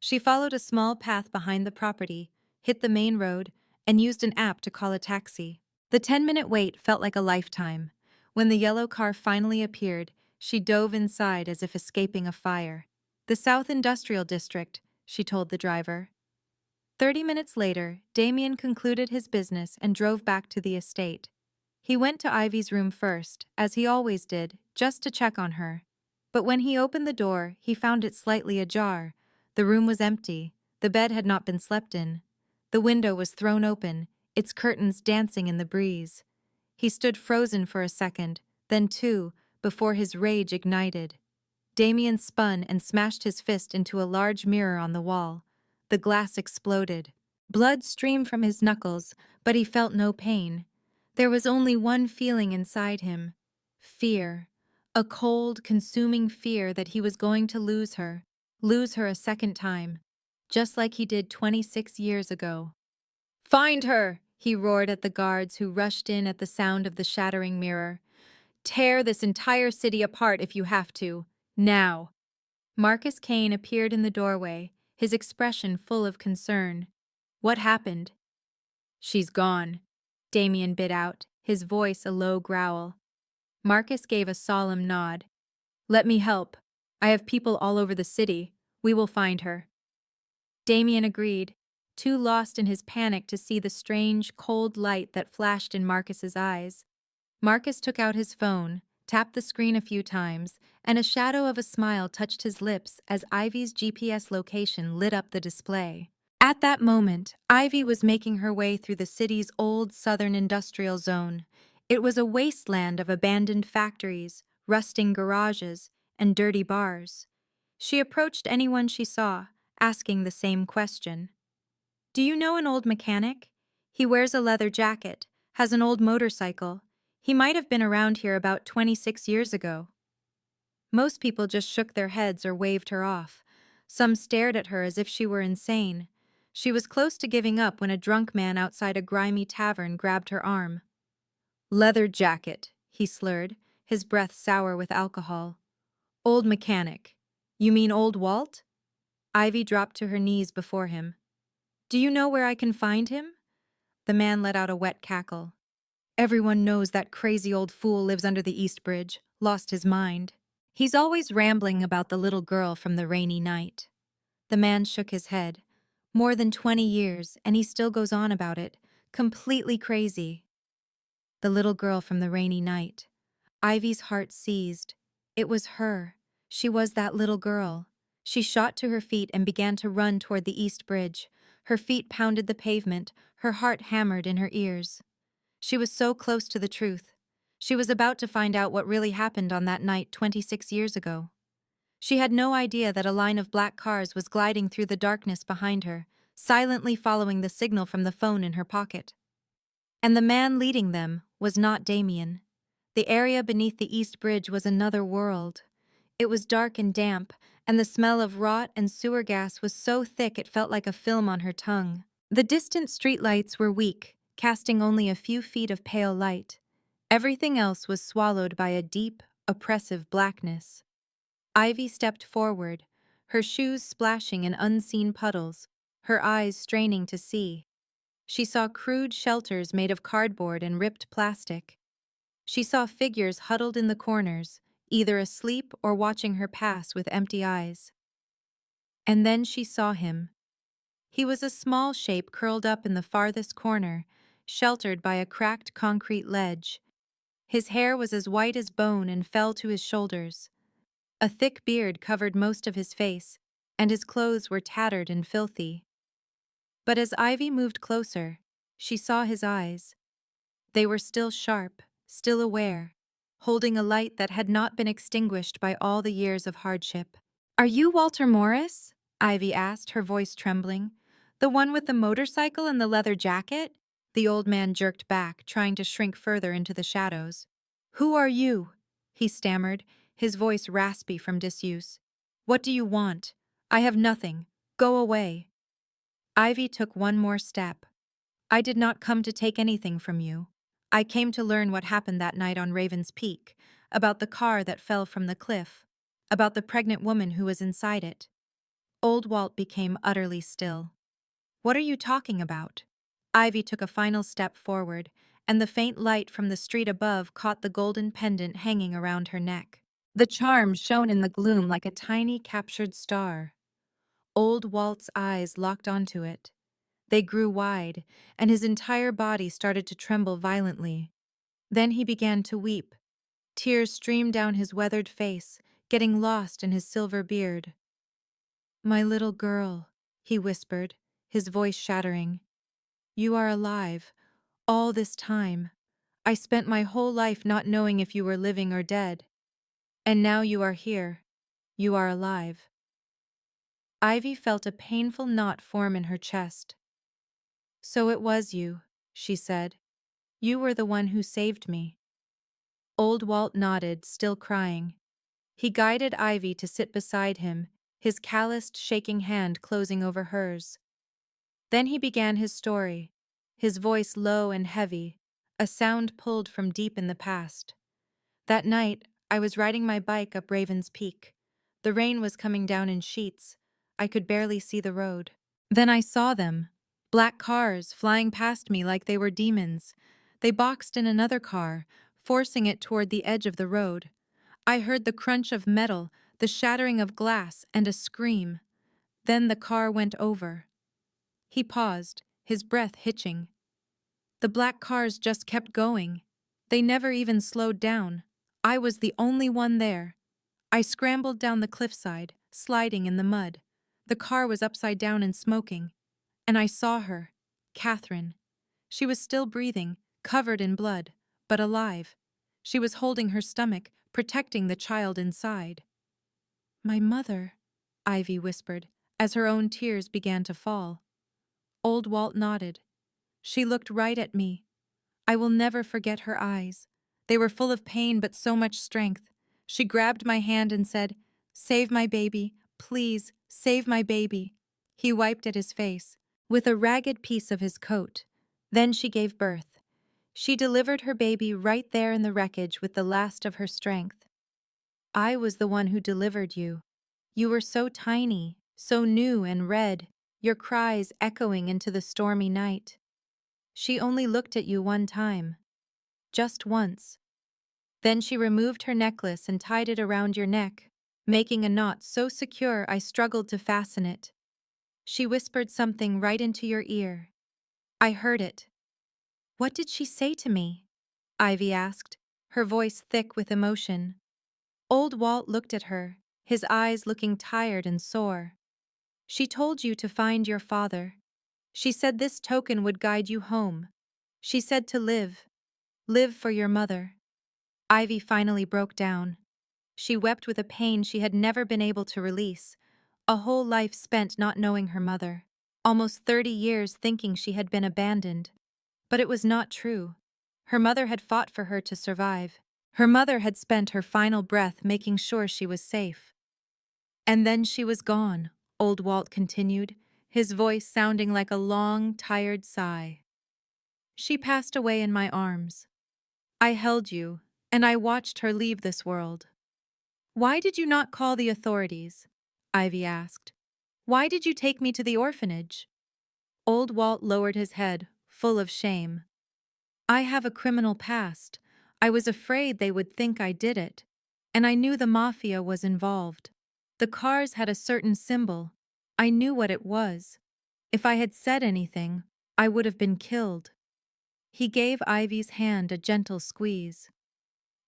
She followed a small path behind the property, hit the main road, and used an app to call a taxi. The 10-minute wait felt like a lifetime. When the yellow car finally appeared, she dove inside as if escaping a fire. "The South Industrial District," she told the driver. 30 minutes later, Damien concluded his business and drove back to the estate. He went to Ivy's room first, as he always did, just to check on her. But when he opened the door, he found it slightly ajar. The room was empty. The bed had not been slept in. The window was thrown open, its curtains dancing in the breeze. He stood frozen for a second, then two, before his rage ignited. Damien spun and smashed his fist into a large mirror on the wall. The glass exploded. Blood streamed from his knuckles, but he felt no pain. There was only one feeling inside him: fear. A cold, consuming fear that he was going to lose her a second time, just like he did 26 years ago. "Find her!" he roared at the guards who rushed in at the sound of the shattering mirror. "Tear this entire city apart if you have to. Now!" Marcus Kane appeared in the doorway, his expression full of concern. "What happened?" "She's gone," Damien bit out, his voice a low growl. Marcus gave a solemn nod. "Let me help. I have people all over the city. We will find her." Damien agreed, too lost in his panic to see the strange, cold light that flashed in Marcus's eyes. Marcus took out his phone, tapped the screen a few times, and a shadow of a smile touched his lips as Ivy's GPS location lit up the display. At that moment, Ivy was making her way through the city's old southern industrial zone. It was a wasteland of abandoned factories, rusting garages, and dirty bars. She approached anyone she saw, asking the same question. "Do you know an old mechanic? He wears a leather jacket, has an old motorcycle. He might have been around here about 26 years ago." Most people just shook their heads or waved her off. Some stared at her as if she were insane. She was close to giving up when a drunk man outside a grimy tavern grabbed her arm. "Leather jacket," he slurred, his breath sour with alcohol. "Old mechanic. You mean old Walt?" Ivy dropped to her knees before him. "Do you know where I can find him?" The man let out a wet cackle. "Everyone knows that crazy old fool lives under the East Bridge, lost his mind. He's always rambling about the little girl from the rainy night." The man shook his head. "More than 20 years, and he still goes on about it. Completely crazy." The little girl from the rainy night. Ivy's heart seized. It was her. She was that little girl. She shot to her feet and began to run toward the East Bridge. Her feet pounded the pavement, her heart hammered in her ears. She was so close to the truth. She was about to find out what really happened on that night 26 years ago. She had no idea that a line of black cars was gliding through the darkness behind her, silently following the signal from the phone in her pocket. And the man leading them was not Damien. The area beneath the East Bridge was another world. It was dark and damp, and the smell of rot and sewer gas was so thick it felt like a film on her tongue. The distant streetlights were weak, casting only a few feet of pale light. Everything else was swallowed by a deep, oppressive blackness. Ivy stepped forward, her shoes splashing in unseen puddles, her eyes straining to see. She saw crude shelters made of cardboard and ripped plastic. She saw figures huddled in the corners, either asleep or watching her pass with empty eyes. And then she saw him. He was a small shape curled up in the farthest corner, sheltered by a cracked concrete ledge. His hair was as white as bone and fell to his shoulders. A thick beard covered most of his face, and his clothes were tattered and filthy. But as Ivy moved closer, she saw his eyes. They were still sharp, still aware, holding a light that had not been extinguished by all the years of hardship. "Are you Walter Morris?" Ivy asked, her voice trembling. "The one with the motorcycle and the leather jacket?" The old man jerked back, trying to shrink further into the shadows. "Who are you?" he stammered, his voice raspy from disuse. "What do you want? I have nothing. Go away." Ivy took one more step. "I did not come to take anything from you. I came to learn what happened that night on Raven's Peak. about the car that fell from the cliff, about the pregnant woman who was inside it. Old Walt became utterly still. What are you talking about? Ivy took a final step forward, and the faint light from the street above caught the golden pendant hanging around her neck. The charm shone in the gloom like a tiny captured star. Old Walt's eyes locked onto it. They grew wide, and his entire body started to tremble violently. Then he began to weep. Tears streamed down his weathered face, getting lost in his silver beard. "My little girl," he whispered, his voice shattering. "You are alive. All this time. I spent my whole life not knowing if you were living or dead. And now you are here. You are alive." Ivy felt a painful knot form in her chest. "So it was you," she said. "You were the one who saved me." Old Walt nodded, still crying. He guided Ivy to sit beside him, his calloused, shaking hand closing over hers. Then he began his story, his voice low and heavy, a sound pulled from deep in the past. "That night, I was riding my bike up Raven's Peak. The rain was coming down in sheets. I could barely see the road. Then I saw them, black cars flying past me like they were demons. They boxed in another car, forcing it toward the edge of the road. I heard the crunch of metal, the shattering of glass, and a scream. Then the car went over." He paused, his breath hitching. "The black cars just kept going. They never even slowed down. I was the only one there. I scrambled down the cliffside, sliding in the mud. The car was upside down and smoking. And I saw her, Catherine. She was still breathing, covered in blood, but alive. She was holding her stomach, protecting the child inside." "My mother," Ivy whispered, as her own tears began to fall. Old Walt nodded. "She looked right at me. I will never forget her eyes. They were full of pain but so much strength. She grabbed my hand and said, 'Save my baby, please, save my baby.'" He wiped at his face, with a ragged piece of his coat. "Then she gave birth. She delivered her baby right there in the wreckage with the last of her strength. I was the one who delivered you. You were so tiny, so new and red, your cries echoing into the stormy night. She only looked at you one time. Just once. Then she removed her necklace and tied it around your neck, making a knot so secure I struggled to fasten it. She whispered something right into your ear. I heard it." "What did she say to me?" Ivy asked, her voice thick with emotion. Old Walt looked at her, his eyes looking tired and sore. "She told you to find your father. She said this token would guide you home. She said to live. Live for your mother." Ivy finally broke down. She wept with a pain she had never been able to release. A whole life spent not knowing her mother. Almost 30 years thinking she had been abandoned. But it was not true. Her mother had fought for her to survive. Her mother had spent her final breath making sure she was safe. "And then she was gone," Old Walt continued, his voice sounding like a long, tired sigh. "She passed away in my arms. I held you, and I watched her leave this world." "Why did you not call the authorities?" Ivy asked. "Why did you take me to the orphanage?" Old Walt lowered his head, full of shame. "I have a criminal past. I was afraid they would think I did it. And I knew the Mafia was involved. The cars had a certain symbol. I knew what it was. If I had said anything, I would have been killed." He gave Ivy's hand a gentle squeeze.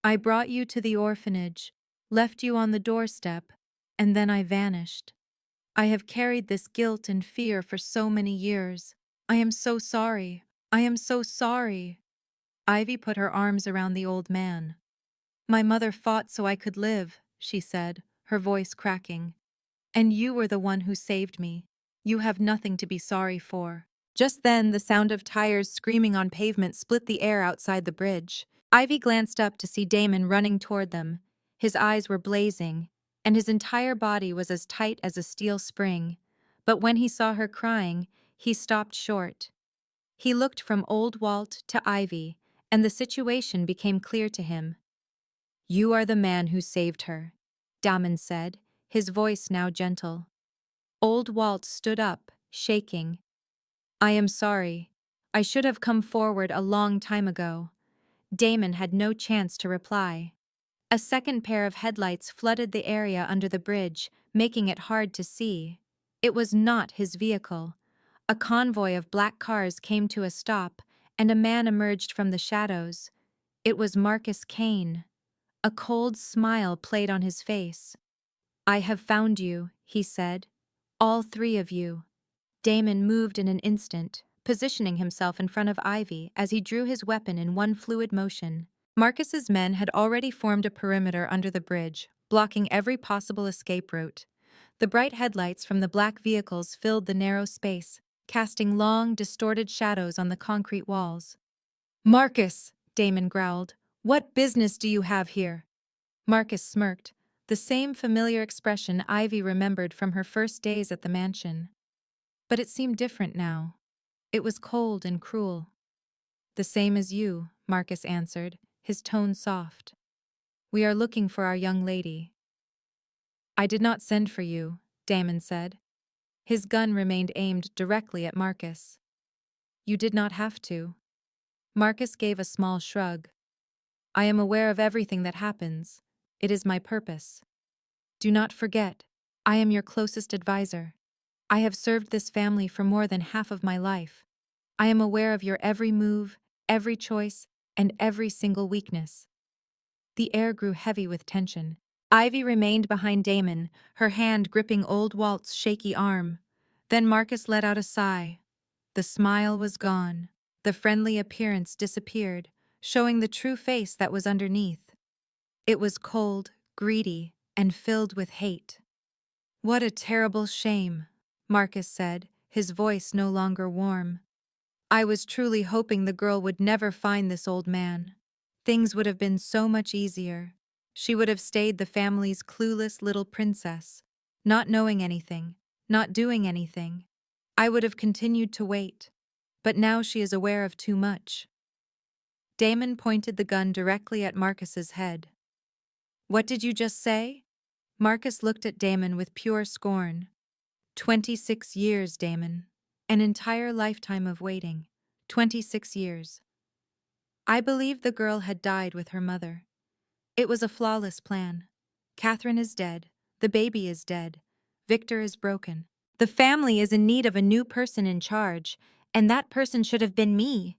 "I brought you to the orphanage, left you on the doorstep, and then I vanished. I have carried this guilt and fear for so many years. I am so sorry. I am so sorry." Ivy put her arms around the old man. "My mother fought so I could live," she said, her voice cracking. "And you were the one who saved me. You have nothing to be sorry for." Just then, the sound of tires screaming on pavement split the air outside the bridge. Ivy glanced up to see Damon running toward them. His eyes were blazing, and his entire body was as tight as a steel spring. But when he saw her crying, he stopped short. He looked from Old Walt to Ivy, and the situation became clear to him. You are the man who saved her, Damon said, his voice now gentle. Old Walt stood up, shaking. I am sorry. I should have come forward a long time ago. Damon had no chance to reply. A second pair of headlights flooded the area under the bridge, making it hard to see. It was not his vehicle. A convoy of black cars came to a stop, and a man emerged from the shadows. It was Marcus Kane. A cold smile played on his face. I have found you, he said. All three of you. Damon moved in an instant, positioning himself in front of Ivy as he drew his weapon in one fluid motion. Marcus's men had already formed a perimeter under the bridge, blocking every possible escape route. The bright headlights from the black vehicles filled the narrow space, casting long, distorted shadows on the concrete walls. Marcus, Damon growled, what business do you have here? Marcus smirked, the same familiar expression Ivy remembered from her first days at the mansion. But it seemed different now. It was cold and cruel. The same as you, Marcus answered, his tone soft. We are looking for our young lady. I did not send for you, Damon said. His gun remained aimed directly at Marcus. You did not have to. Marcus gave a small shrug. I am aware of everything that happens. It is my purpose. Do not forget, I am your closest advisor. I have served this family for more than half of my life. I am aware of your every move, every choice, and every single weakness. The air grew heavy with tension. Ivy remained behind Damon, her hand gripping old Walt's shaky arm. Then Marcus let out a sigh. The smile was gone. The friendly appearance disappeared, showing the true face that was underneath. It was cold, greedy, and filled with hate. What a terrible shame, Marcus said, his voice no longer warm. I was truly hoping the girl would never find this old man. Things would have been so much easier. She would have stayed the family's clueless little princess, not knowing anything, not doing anything. I would have continued to wait, but now she is aware of too much. Damon pointed the gun directly at Marcus's head. What did you just say? Marcus looked at Damon with pure scorn. 26 years, Damon. An entire lifetime of waiting. 26 years. I believed the girl had died with her mother. It was a flawless plan. Catherine is dead. The baby is dead. Victor is broken. The family is in need of a new person in charge, and that person should have been me.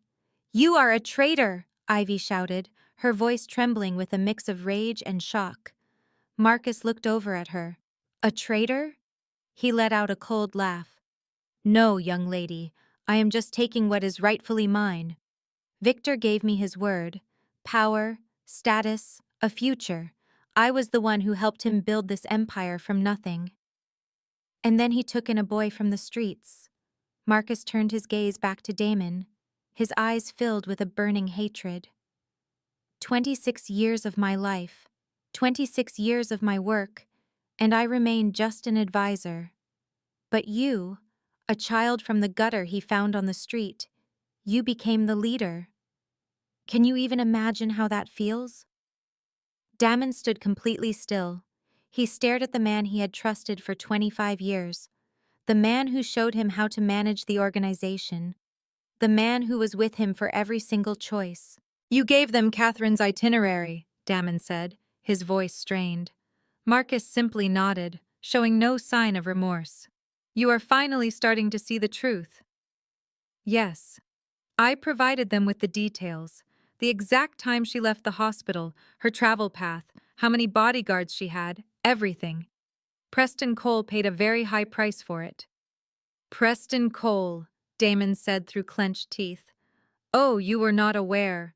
You are a traitor, Ivy shouted, her voice trembling with a mix of rage and shock. Marcus looked over at her. A traitor? He let out a cold laugh. No, young lady, I am just taking what is rightfully mine. Victor gave me his word. Power, status, a future. I was the one who helped him build this empire from nothing. And then he took in a boy from the streets. Marcus turned his gaze back to Damon, his eyes filled with a burning hatred. 26 years of my life, 26 years of my work, and I remained just an advisor. But you, a child from the gutter he found on the street, you became the leader. Can you even imagine how that feels? Damon stood completely still. He stared at the man he had trusted for 25 years, the man who showed him how to manage the organization, the man who was with him for every single choice. You gave them Catherine's itinerary, Damon said, his voice strained. Marcus simply nodded, showing no sign of remorse. You are finally starting to see the truth. Yes. I provided them with the details, the exact time she left the hospital, her travel path, how many bodyguards she had, everything. Preston Cole paid a very high price for it. Preston Cole, Damon said through clenched teeth. Oh, you were not aware.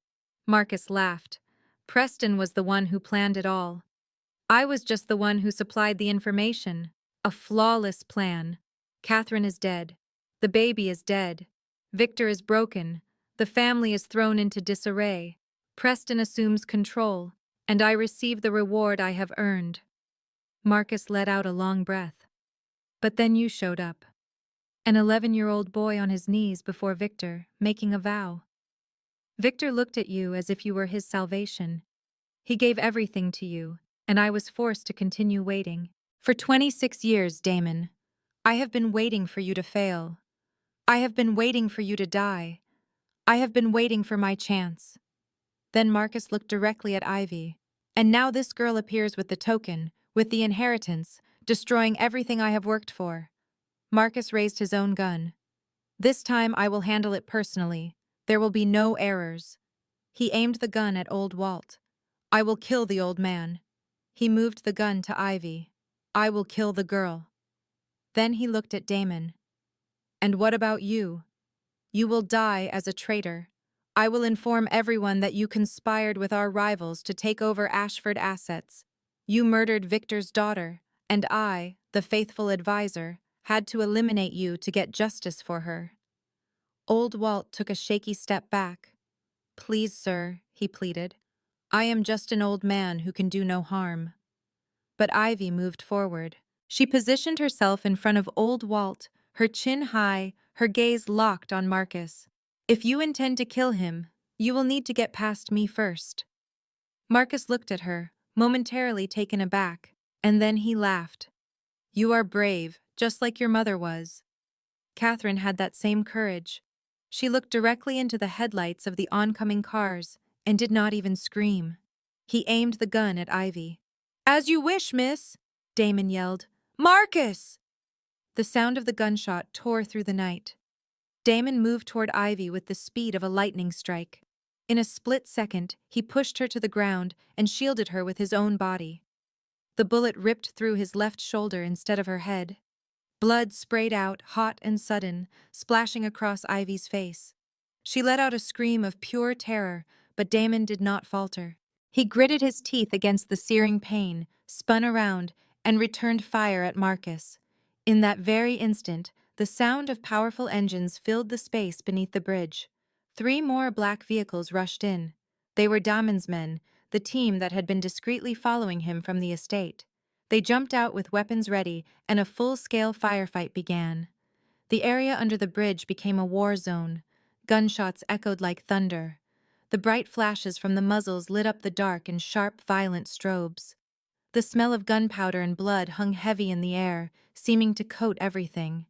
Marcus laughed. Preston was the one who planned it all. I was just the one who supplied the information. A flawless plan. Catherine is dead. The baby is dead. Victor is broken. The family is thrown into disarray. Preston assumes control, and I receive the reward I have earned. Marcus let out a long breath. But then you showed up. An 11-year-old boy on his knees before Victor, making a vow. Victor looked at you as if you were his salvation. He gave everything to you, and I was forced to continue waiting. For 26 years, Damon, I have been waiting for you to fail. I have been waiting for you to die. I have been waiting for my chance. Then Marcus looked directly at Ivy. And now this girl appears with the token, with the inheritance, destroying everything I have worked for. Marcus raised his own gun. This time I will handle it personally. There will be no errors. He aimed the gun at old Walt. I will kill the old man. He moved the gun to Ivy. I will kill the girl. Then he looked at Damon. And what about you? You will die as a traitor. I will inform everyone that you conspired with our rivals to take over Ashford assets. You murdered Victor's daughter, and I, the faithful advisor, had to eliminate you to get justice for her. Old Walt took a shaky step back. Please, sir, he pleaded. I am just an old man who can do no harm. But Ivy moved forward. She positioned herself in front of old Walt, her chin high, her gaze locked on Marcus. If you intend to kill him, you will need to get past me first. Marcus looked at her, momentarily taken aback, and then he laughed. You are brave, just like your mother was. Catherine had that same courage. She looked directly into the headlights of the oncoming cars and did not even scream. He aimed the gun at Ivy. As you wish, miss, Damon yelled. Marcus! The sound of the gunshot tore through the night. Damon moved toward Ivy with the speed of a lightning strike. In a split second, he pushed her to the ground and shielded her with his own body. The bullet ripped through his left shoulder instead of her head. Blood sprayed out, hot and sudden, splashing across Ivy's face. She let out a scream of pure terror, but Damon did not falter. He gritted his teeth against the searing pain, spun around, and returned fire at Marcus. In that very instant, the sound of powerful engines filled the space beneath the bridge. 3 more black vehicles rushed in. They were Damon's men, the team that had been discreetly following him from the estate. They jumped out with weapons ready, and a full-scale firefight began. The area under the bridge became a war zone. Gunshots echoed like thunder. The bright flashes from the muzzles lit up the dark in sharp, violent strobes. The smell of gunpowder and blood hung heavy in the air, seeming to coat everything.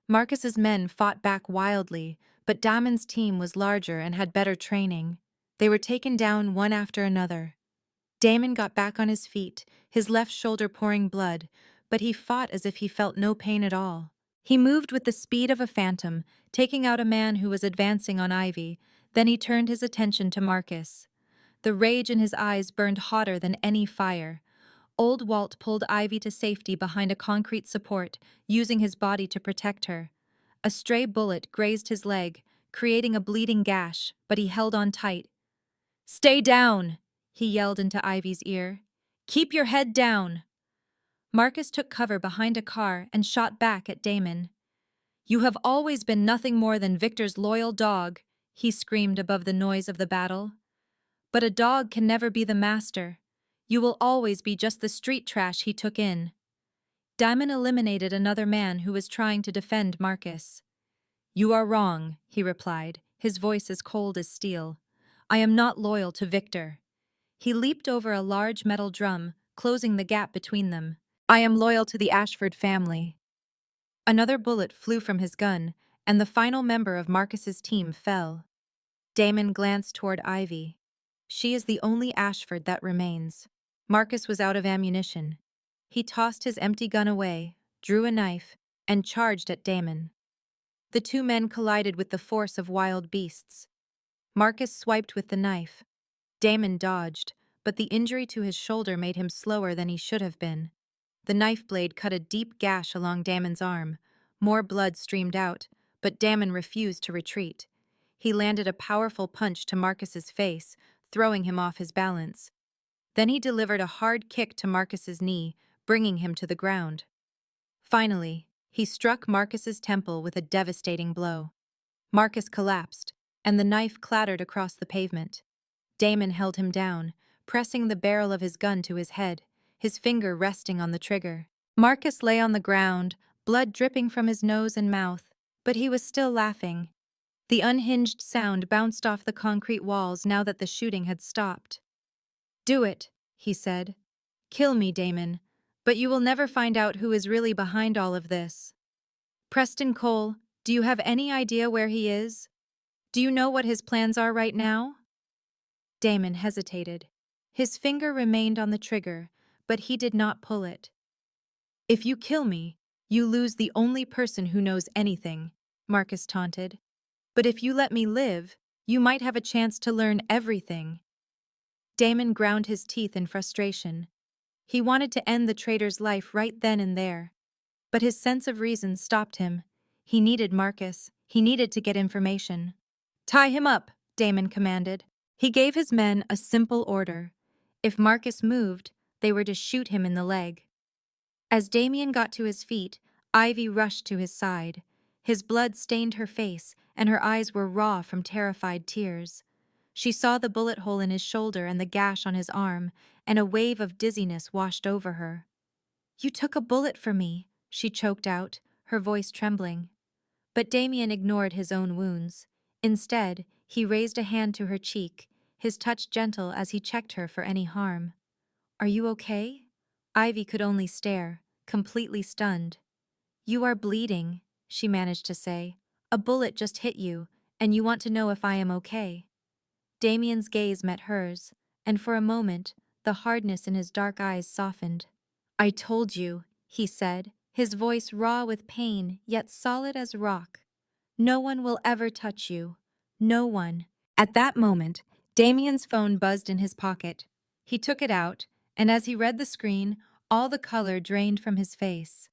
Marcus's men fought back wildly, but Damon's team was larger and had better training. They were taken down one after another. Damon got back on his feet, his left shoulder pouring blood, but he fought as if he felt no pain at all. He moved with the speed of a phantom, taking out a man who was advancing on Ivy. Then he turned his attention to Marcus. The rage in his eyes burned hotter than any fire. Old Walt pulled Ivy to safety behind a concrete support, using his body to protect her. A stray bullet grazed his leg, creating a bleeding gash, but he held on tight. Stay down, he yelled into Ivy's ear. Keep your head down. Marcus took cover behind a car and shot back at Damon. You have always been nothing more than Victor's loyal dog, he screamed above the noise of the battle. But a dog can never be the master. You will always be just the street trash he took in. Damon eliminated another man who was trying to defend Marcus. You are wrong, he replied, his voice as cold as steel. I am not loyal to Victor. He leaped over a large metal drum, closing the gap between them. I am loyal to the Ashford family. Another bullet flew from his gun, and the final member of Marcus's team fell. Damon glanced toward Ivy. She is the only Ashford that remains. Marcus was out of ammunition. He tossed his empty gun away, drew a knife, and charged at Damon. The 2 men collided with the force of wild beasts. Marcus swiped with the knife. Damon dodged, but the injury to his shoulder made him slower than he should have been. The knife blade cut a deep gash along Damon's arm. More blood streamed out, but Damon refused to retreat. He landed a powerful punch to Marcus's face, throwing him off his balance. Then he delivered a hard kick to Marcus's knee, bringing him to the ground. Finally, he struck Marcus's temple with a devastating blow. Marcus collapsed, and the knife clattered across the pavement. Damon held him down, pressing the barrel of his gun to his head, his finger resting on the trigger. Marcus lay on the ground, blood dripping from his nose and mouth, but he was still laughing. The unhinged sound bounced off the concrete walls now that the shooting had stopped. Do it, he said. Kill me, Damon. But you will never find out who is really behind all of this. Preston Cole, do you have any idea where he is? Do you know what his plans are right now? Damon hesitated. His finger remained on the trigger, but he did not pull it. If you kill me, you lose the only person who knows anything, Marcus taunted. But if you let me live, you might have a chance to learn everything. Damon ground his teeth in frustration. He wanted to end the traitor's life right then and there. But his sense of reason stopped him. He needed Marcus. He needed to get information. Tie him up, Damon commanded. He gave his men a simple order. If Marcus moved, they were to shoot him in the leg. As Damien got to his feet, Ivy rushed to his side. His blood stained her face, and her eyes were raw from terrified tears. She saw the bullet hole in his shoulder and the gash on his arm, and a wave of dizziness washed over her. "You took a bullet for me," she choked out, her voice trembling. But Damien ignored his own wounds. Instead, he raised a hand to her cheek, his touch gentle as he checked her for any harm. "Are you okay?" Ivy could only stare, completely stunned. "You are bleeding," she managed to say. "A bullet just hit you, and you want to know if I am okay." Damien's gaze met hers, and for a moment, the hardness in his dark eyes softened. "I told you," he said, his voice raw with pain, yet solid as rock. "No one will ever touch you. No one." At that moment, Damien's phone buzzed in his pocket. He took it out, and as he read the screen, all the color drained from his face.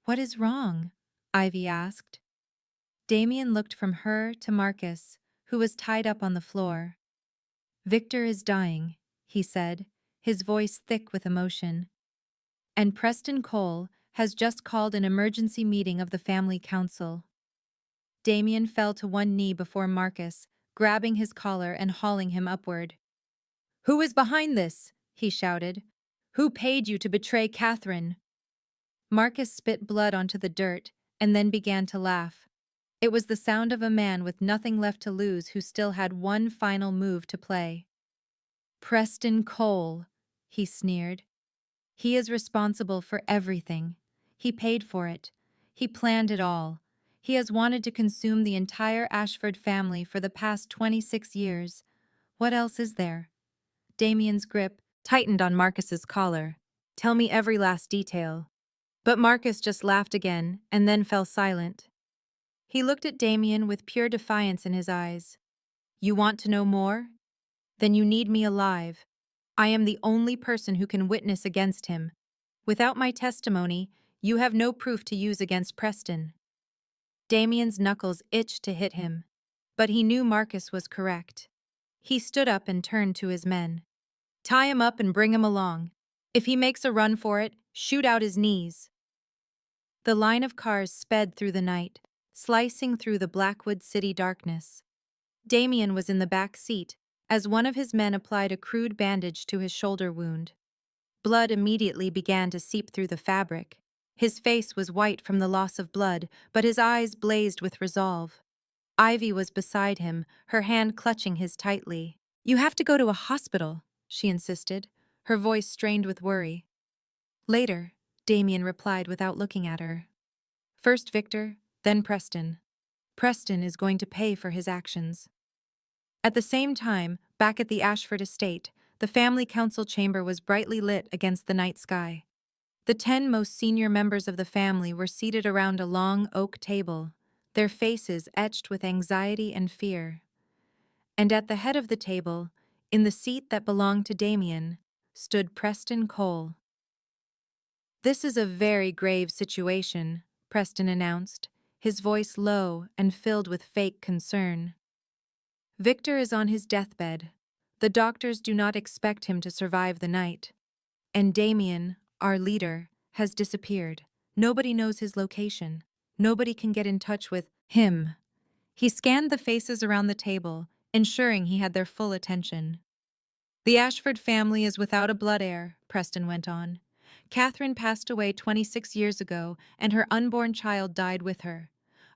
"What is wrong?" Ivy asked. Damien looked from her to Marcus, who was tied up on the floor. "Victor is dying," he said, his voice thick with emotion. "And Preston Cole has just called an emergency meeting of the family council." Damien fell to one knee before Marcus, grabbing his collar and hauling him upward. "Who is behind this?" he shouted. "Who paid you to betray Catherine?" Marcus spit blood onto the dirt and then began to laugh. It was the sound of a man with nothing left to lose who still had one final move to play. "Preston Cole," he sneered. "He is responsible for everything. He paid for it. He planned it all. He has wanted to consume the entire Ashford family for the past 26 years. What else is there?" Damien's grip tightened on Marcus's collar. "Tell me every last detail." But Marcus just laughed again and then fell silent. He looked at Damien with pure defiance in his eyes. "You want to know more? Then you need me alive. I am the only person who can witness against him. Without my testimony, you have no proof to use against Preston." Damien's knuckles itched to hit him, but he knew Marcus was correct. He stood up and turned to his men. "Tie him up and bring him along. If he makes a run for it, shoot out his knees." The line of cars sped through the night, slicing through the Blackwood City darkness. Damien was in the back seat, as one of his men applied a crude bandage to his shoulder wound. Blood immediately began to seep through the fabric. His face was white from the loss of blood, but his eyes blazed with resolve. Ivy was beside him, her hand clutching his tightly. "You have to go to a hospital," she insisted, her voice strained with worry. "Later," Damien replied without looking at her. "First Victor, then Preston. Preston is going to pay for his actions." At the same time, back at the Ashford estate, the family council chamber was brightly lit against the night sky. The 10 most senior members of the family were seated around a long oak table, their faces etched with anxiety and fear. And at the head of the table, in the seat that belonged to Damien, stood Preston Cole. "This is a very grave situation," Preston announced, his voice low and filled with fake concern. "Victor is on his deathbed. The doctors do not expect him to survive the night. And Damien, our leader, has disappeared. Nobody knows his location. Nobody can get in touch with him." He scanned the faces around the table, ensuring he had their full attention. "The Ashford family is without a blood heir," Preston went on. "Catherine passed away 26 years ago, and her unborn child died with her.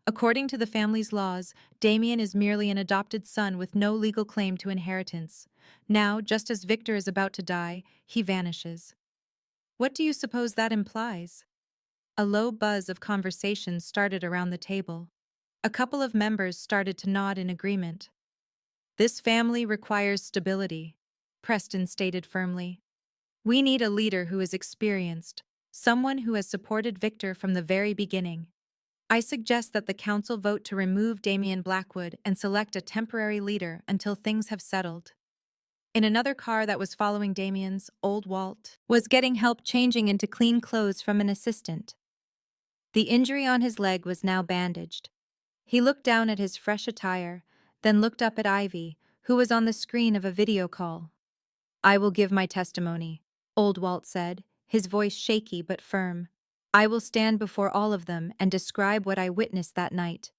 According to the family's laws, Damien is merely an adopted son with no legal claim to inheritance. Now, just as Victor is about to die, he vanishes. What do you suppose that implies? A low buzz of conversation started around the table. A couple of members started to nod in agreement. This family requires stability, Preston stated firmly. We need a leader who is experienced, someone who has supported Victor from the very beginning. I suggest that the council vote to remove Damien Blackwood and select a temporary leader until things have settled. In another car that was following Damien's, old Walt was getting help changing into clean clothes from an assistant. The injury on his leg was now bandaged. He looked down at his fresh attire, then looked up at Ivy, who was on the screen of a video call. I will give my testimony, old Walt said, his voice shaky but firm. I will stand before all of them and describe what I witnessed that night.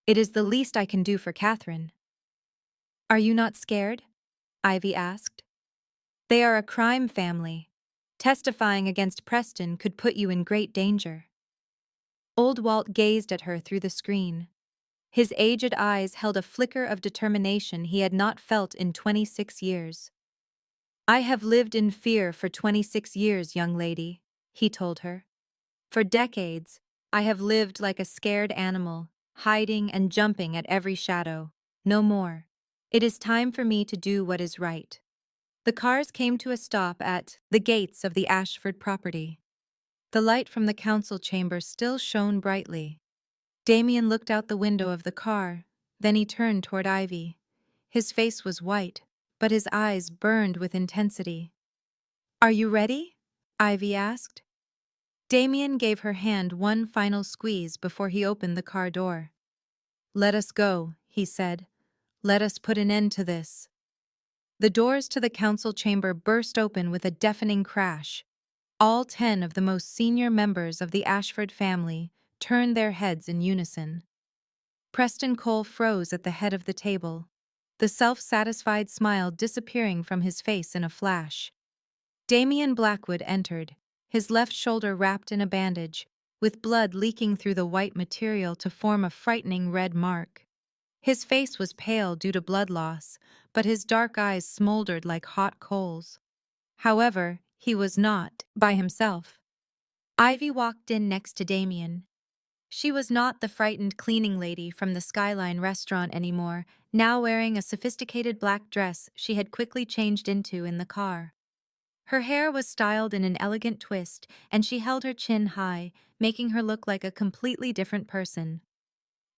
It is the least I can do for Catherine. Are you not scared? Ivy asked. They are a crime family. Testifying against Preston could put you in great danger. Old Walt gazed at her through the screen. His aged eyes held a flicker of determination he had not felt in 26 years. I have lived in fear for 26 years, young lady, he told her. For decades, I have lived like a scared animal, hiding and jumping at every shadow. No more. It is time for me to do what is right. The cars came to a stop at the gates of the Ashford property. The light from the council chamber still shone brightly. Damien looked out the window of the car, then he turned toward Ivy. His face was white, but his eyes burned with intensity. Are you ready? Ivy asked. Damien gave her hand one final squeeze before he opened the car door. Let us go, he said. Let us put an end to this. The doors to the council chamber burst open with a deafening crash. All 10 of the most senior members of the Ashford family turned their heads in unison. Preston Cole froze at the head of the table, the self-satisfied smile disappearing from his face in a flash. Damien Blackwood entered, his left shoulder wrapped in a bandage, with blood leaking through the white material to form a frightening red mark. His face was pale due to blood loss, but his dark eyes smoldered like hot coals. However, he was not by himself. Ivy walked in next to Damien. She was not the frightened cleaning lady from the Skyline restaurant anymore, now wearing a sophisticated black dress she had quickly changed into in the car. Her hair was styled in an elegant twist, and she held her chin high, making her look like a completely different person.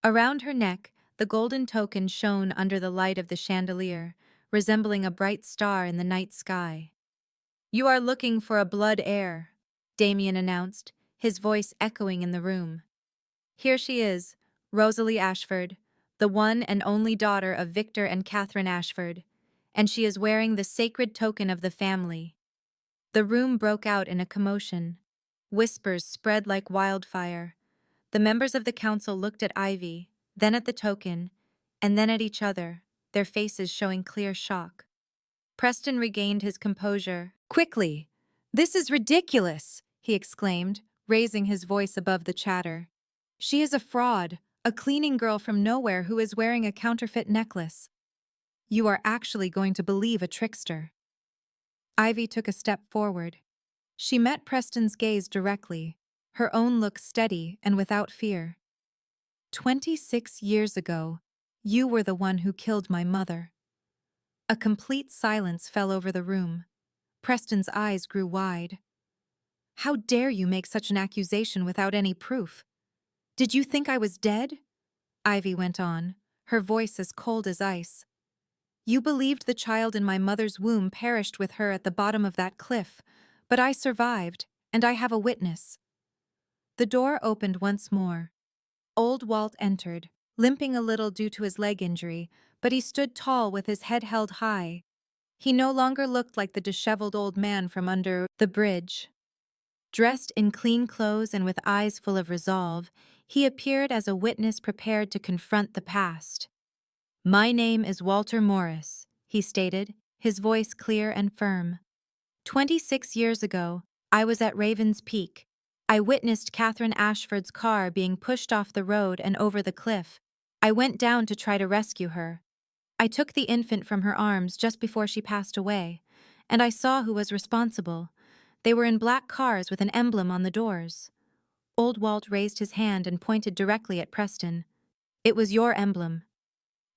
Around her neck, the golden token shone under the light of the chandelier, resembling a bright star in the night sky. You are looking for a blood heir, Damien announced, his voice echoing in the room. Here she is, Rosalie Ashford, the one and only daughter of Victor and Catherine Ashford, and she is wearing the sacred token of the family. The room broke out in a commotion. Whispers spread like wildfire. The members of the council looked at Ivy, then at the token, and then at each other, their faces showing clear shock. Preston regained his composure. Quickly! This is ridiculous, he exclaimed, raising his voice above the chatter. She is a fraud, a cleaning girl from nowhere who is wearing a counterfeit necklace. You are actually going to believe a trickster. Ivy took a step forward. She met Preston's gaze directly, her own look steady and without fear. 26 years ago, you were the one who killed my mother. A complete silence fell over the room. Preston's eyes grew wide. How dare you make such an accusation without any proof? Did you think I was dead? Ivy went on, her voice as cold as ice. You believed the child in my mother's womb perished with her at the bottom of that cliff, but I survived, and I have a witness. The door opened once more. Old Walt entered, limping a little due to his leg injury, but he stood tall with his head held high. He no longer looked like the disheveled old man from under the bridge. Dressed in clean clothes and with eyes full of resolve, he appeared as a witness prepared to confront the past. My name is Walter Morris, he stated, his voice clear and firm. 26 years ago, I was at Raven's Peak, I witnessed Catherine Ashford's car being pushed off the road and over the cliff. I went down to try to rescue her. I took the infant from her arms just before she passed away, and I saw who was responsible. They were in black cars with an emblem on the doors. Old Walt raised his hand and pointed directly at Preston. It was your emblem.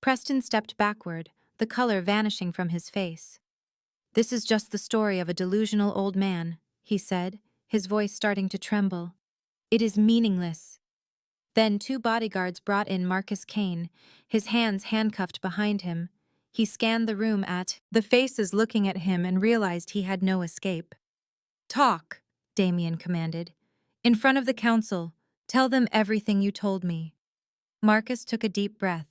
Preston stepped backward, the color vanishing from his face. This is just the story of a delusional old man, he said, his voice starting to tremble. It is meaningless. Then 2 bodyguards brought in Marcus Kane, his hands handcuffed behind him. He scanned the room at the faces looking at him and realized he had no escape. Talk, Damien commanded. In front of the council, tell them everything you told me. Marcus took a deep breath.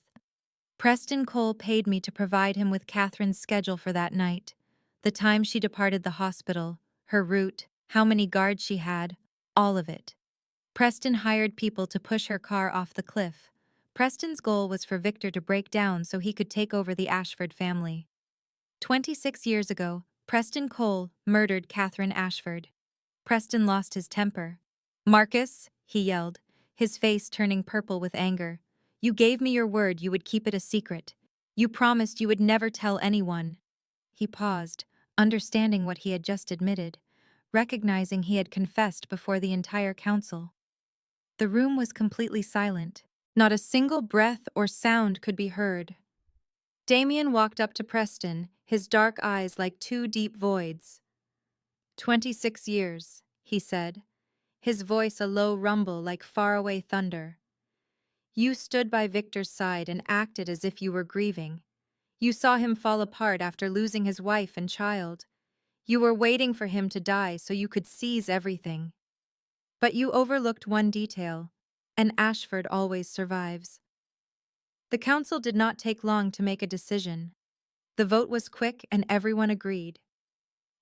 Preston Cole paid me to provide him with Catherine's schedule for that night. The time she departed the hospital, her route, how many guards she had, all of it. Preston hired people to push her car off the cliff. Preston's goal was for Victor to break down so he could take over the Ashford family. 26 years ago, Preston Cole murdered Catherine Ashford. Preston lost his temper. Marcus, he yelled, his face turning purple with anger. You gave me your word you would keep it a secret. You promised you would never tell anyone. He paused, understanding what he had just admitted, recognizing he had confessed before the entire council. The room was completely silent. Not a single breath or sound could be heard. Damien walked up to Preston, his dark eyes like 2 deep voids. 26 years, he said, his voice a low rumble like faraway thunder. You stood by Victor's side and acted as if you were grieving. You saw him fall apart after losing his wife and child. You were waiting for him to die so you could seize everything. But you overlooked one detail, and Ashford always survives. The council did not take long to make a decision. The vote was quick and everyone agreed.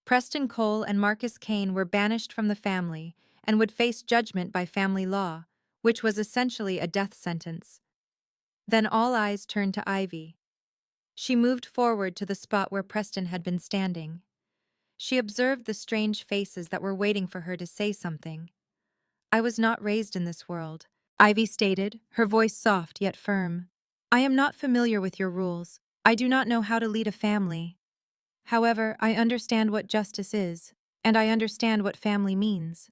Preston Cole and Marcus Kane were banished from the family and would face judgment by family law, which was essentially a death sentence. Then all eyes turned to Ivy. She moved forward to the spot where Preston had been standing. She observed the strange faces that were waiting for her to say something. I was not raised in this world, Ivy stated, her voice soft yet firm. I am not familiar with your rules. I do not know how to lead a family. However, I understand what justice is, and I understand what family means.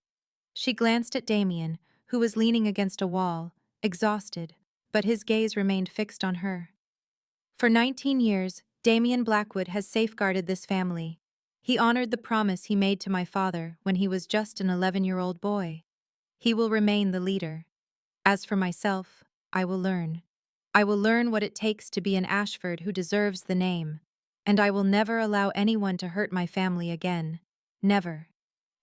She glanced at Damien, who was leaning against a wall, exhausted, but his gaze remained fixed on her. For 19 years, Damien Blackwood has safeguarded this family. He honored the promise he made to my father when he was just an 11-year-old boy. He will remain the leader. As for myself, I will learn. I will learn what it takes to be an Ashford who deserves the name, and I will never allow anyone to hurt my family again. Never.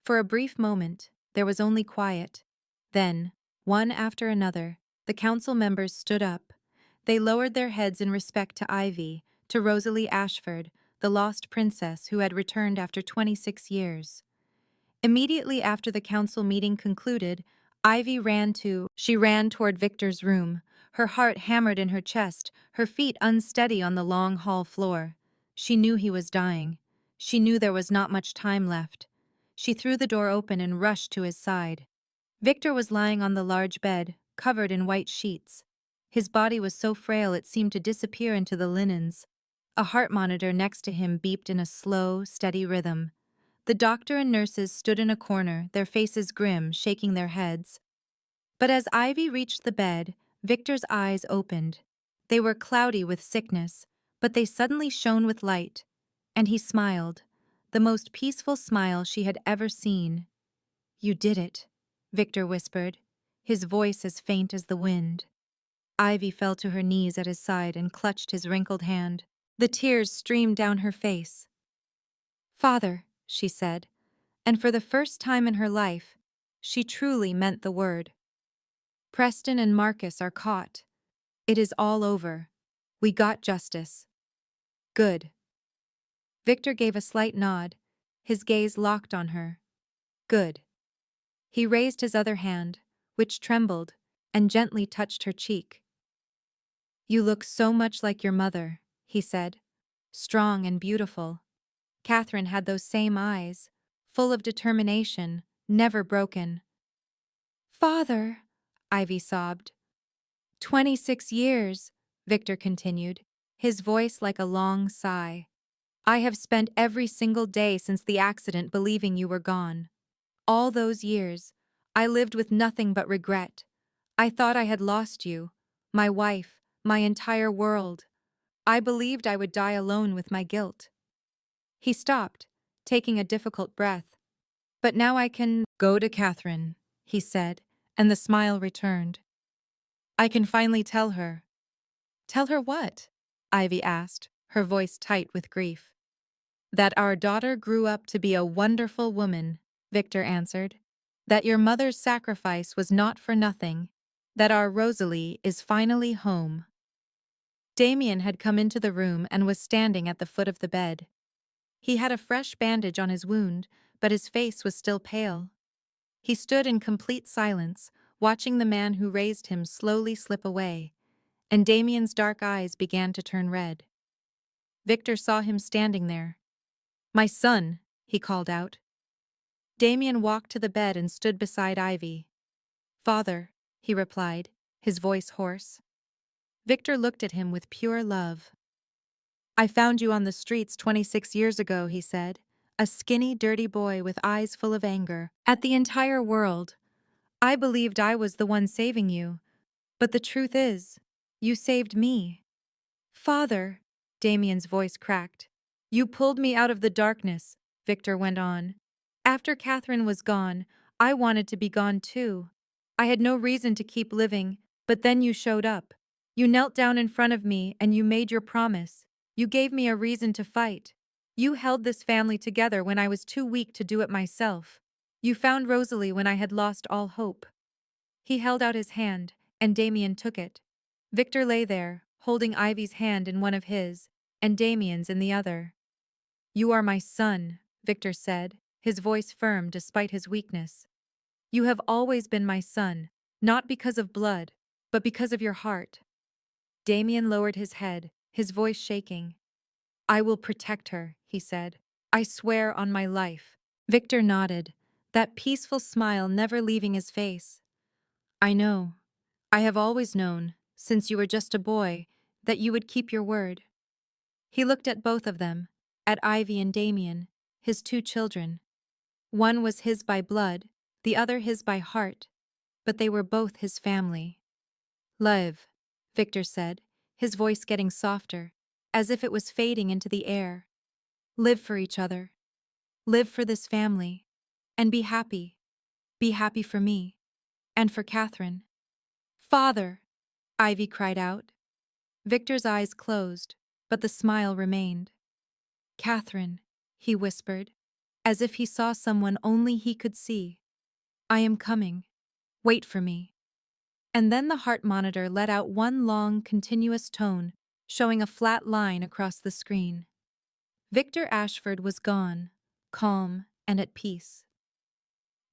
For a brief moment, there was only quiet. Then, one after another, the council members stood up. They lowered their heads in respect to Ivy, to Rosalie Ashford, the lost princess who had returned after 26 years. Immediately after the council meeting concluded, Ivy ran toward Victor's room, her heart hammered in her chest, her feet unsteady on the long hall floor. She knew he was dying. She knew there was not much time left. She threw the door open and rushed to his side. Victor was lying on the large bed, covered in white sheets. His body was so frail it seemed to disappear into the linens. A heart monitor next to him beeped in a slow, steady rhythm. The doctor and nurses stood in a corner, their faces grim, shaking their heads. But as Ivy reached the bed, Victor's eyes opened. They were cloudy with sickness, but they suddenly shone with light. And he smiled, the most peaceful smile she had ever seen. You did it, Victor whispered, his voice as faint as the wind. Ivy fell to her knees at his side and clutched his wrinkled hand. The tears streamed down her face. Father, she said, and for the first time in her life, she truly meant the word. Preston and Marcus are caught. It is all over. We got justice. Good. Victor gave a slight nod, his gaze locked on her. Good. He raised his other hand, which trembled, and gently touched her cheek. You look so much like your mother, he said, strong and beautiful. Catherine had those same eyes, full of determination, never broken. Father, Ivy sobbed. 26 years, Victor continued, his voice like a long sigh. I have spent every single day since the accident believing you were gone. All those years, I lived with nothing but regret. I thought I had lost you, my wife, my entire world. I believed I would die alone with my guilt. He stopped, taking a difficult breath. But now I can go to Catherine, he said, and the smile returned. I can finally tell her. Tell her what? Ivy asked, her voice tight with grief. That our daughter grew up to be a wonderful woman, Victor answered. That your mother's sacrifice was not for nothing. That our Rosalie is finally home. Damien had come into the room and was standing at the foot of the bed. He had a fresh bandage on his wound, but his face was still pale. He stood in complete silence, watching the man who raised him slowly slip away, and Damien's dark eyes began to turn red. Victor saw him standing there. My son, he called out. Damien walked to the bed and stood beside Ivy. Father, he replied, his voice hoarse. Victor looked at him with pure love. I found you on the streets 26 years ago, he said, a skinny, dirty boy with eyes full of anger at the entire world. I believed I was the one saving you, but the truth is, you saved me. Father, Damien's voice cracked. You pulled me out of the darkness, Victor went on. After Catherine was gone, I wanted to be gone too. I had no reason to keep living, but then you showed up. You knelt down in front of me and you made your promise. You gave me a reason to fight. You held this family together when I was too weak to do it myself. You found Rosalie when I had lost all hope. He held out his hand, and Damien took it. Victor lay there, holding Ivy's hand in one of his, and Damien's in the other. You are my son, Victor said, his voice firm despite his weakness. You have always been my son, not because of blood, but because of your heart. Damien lowered his head, his voice shaking. I will protect her, he said. I swear on my life. Victor nodded, that peaceful smile never leaving his face. I know. I have always known, since you were just a boy, that you would keep your word. He looked at both of them, at Ivy and Damien, his two children. One was his by blood, the other his by heart, but they were both his family. Live, Victor said, his voice getting softer, as if it was fading into the air. Live for each other. Live for this family. And be happy. Be happy for me. And for Catherine. Father! Ivy cried out. Victor's eyes closed, but the smile remained. Catherine, he whispered, as if he saw someone only he could see. I am coming. Wait for me. And then the heart monitor let out one long, continuous tone, showing a flat line across the screen. Victor Ashford was gone, calm and at peace.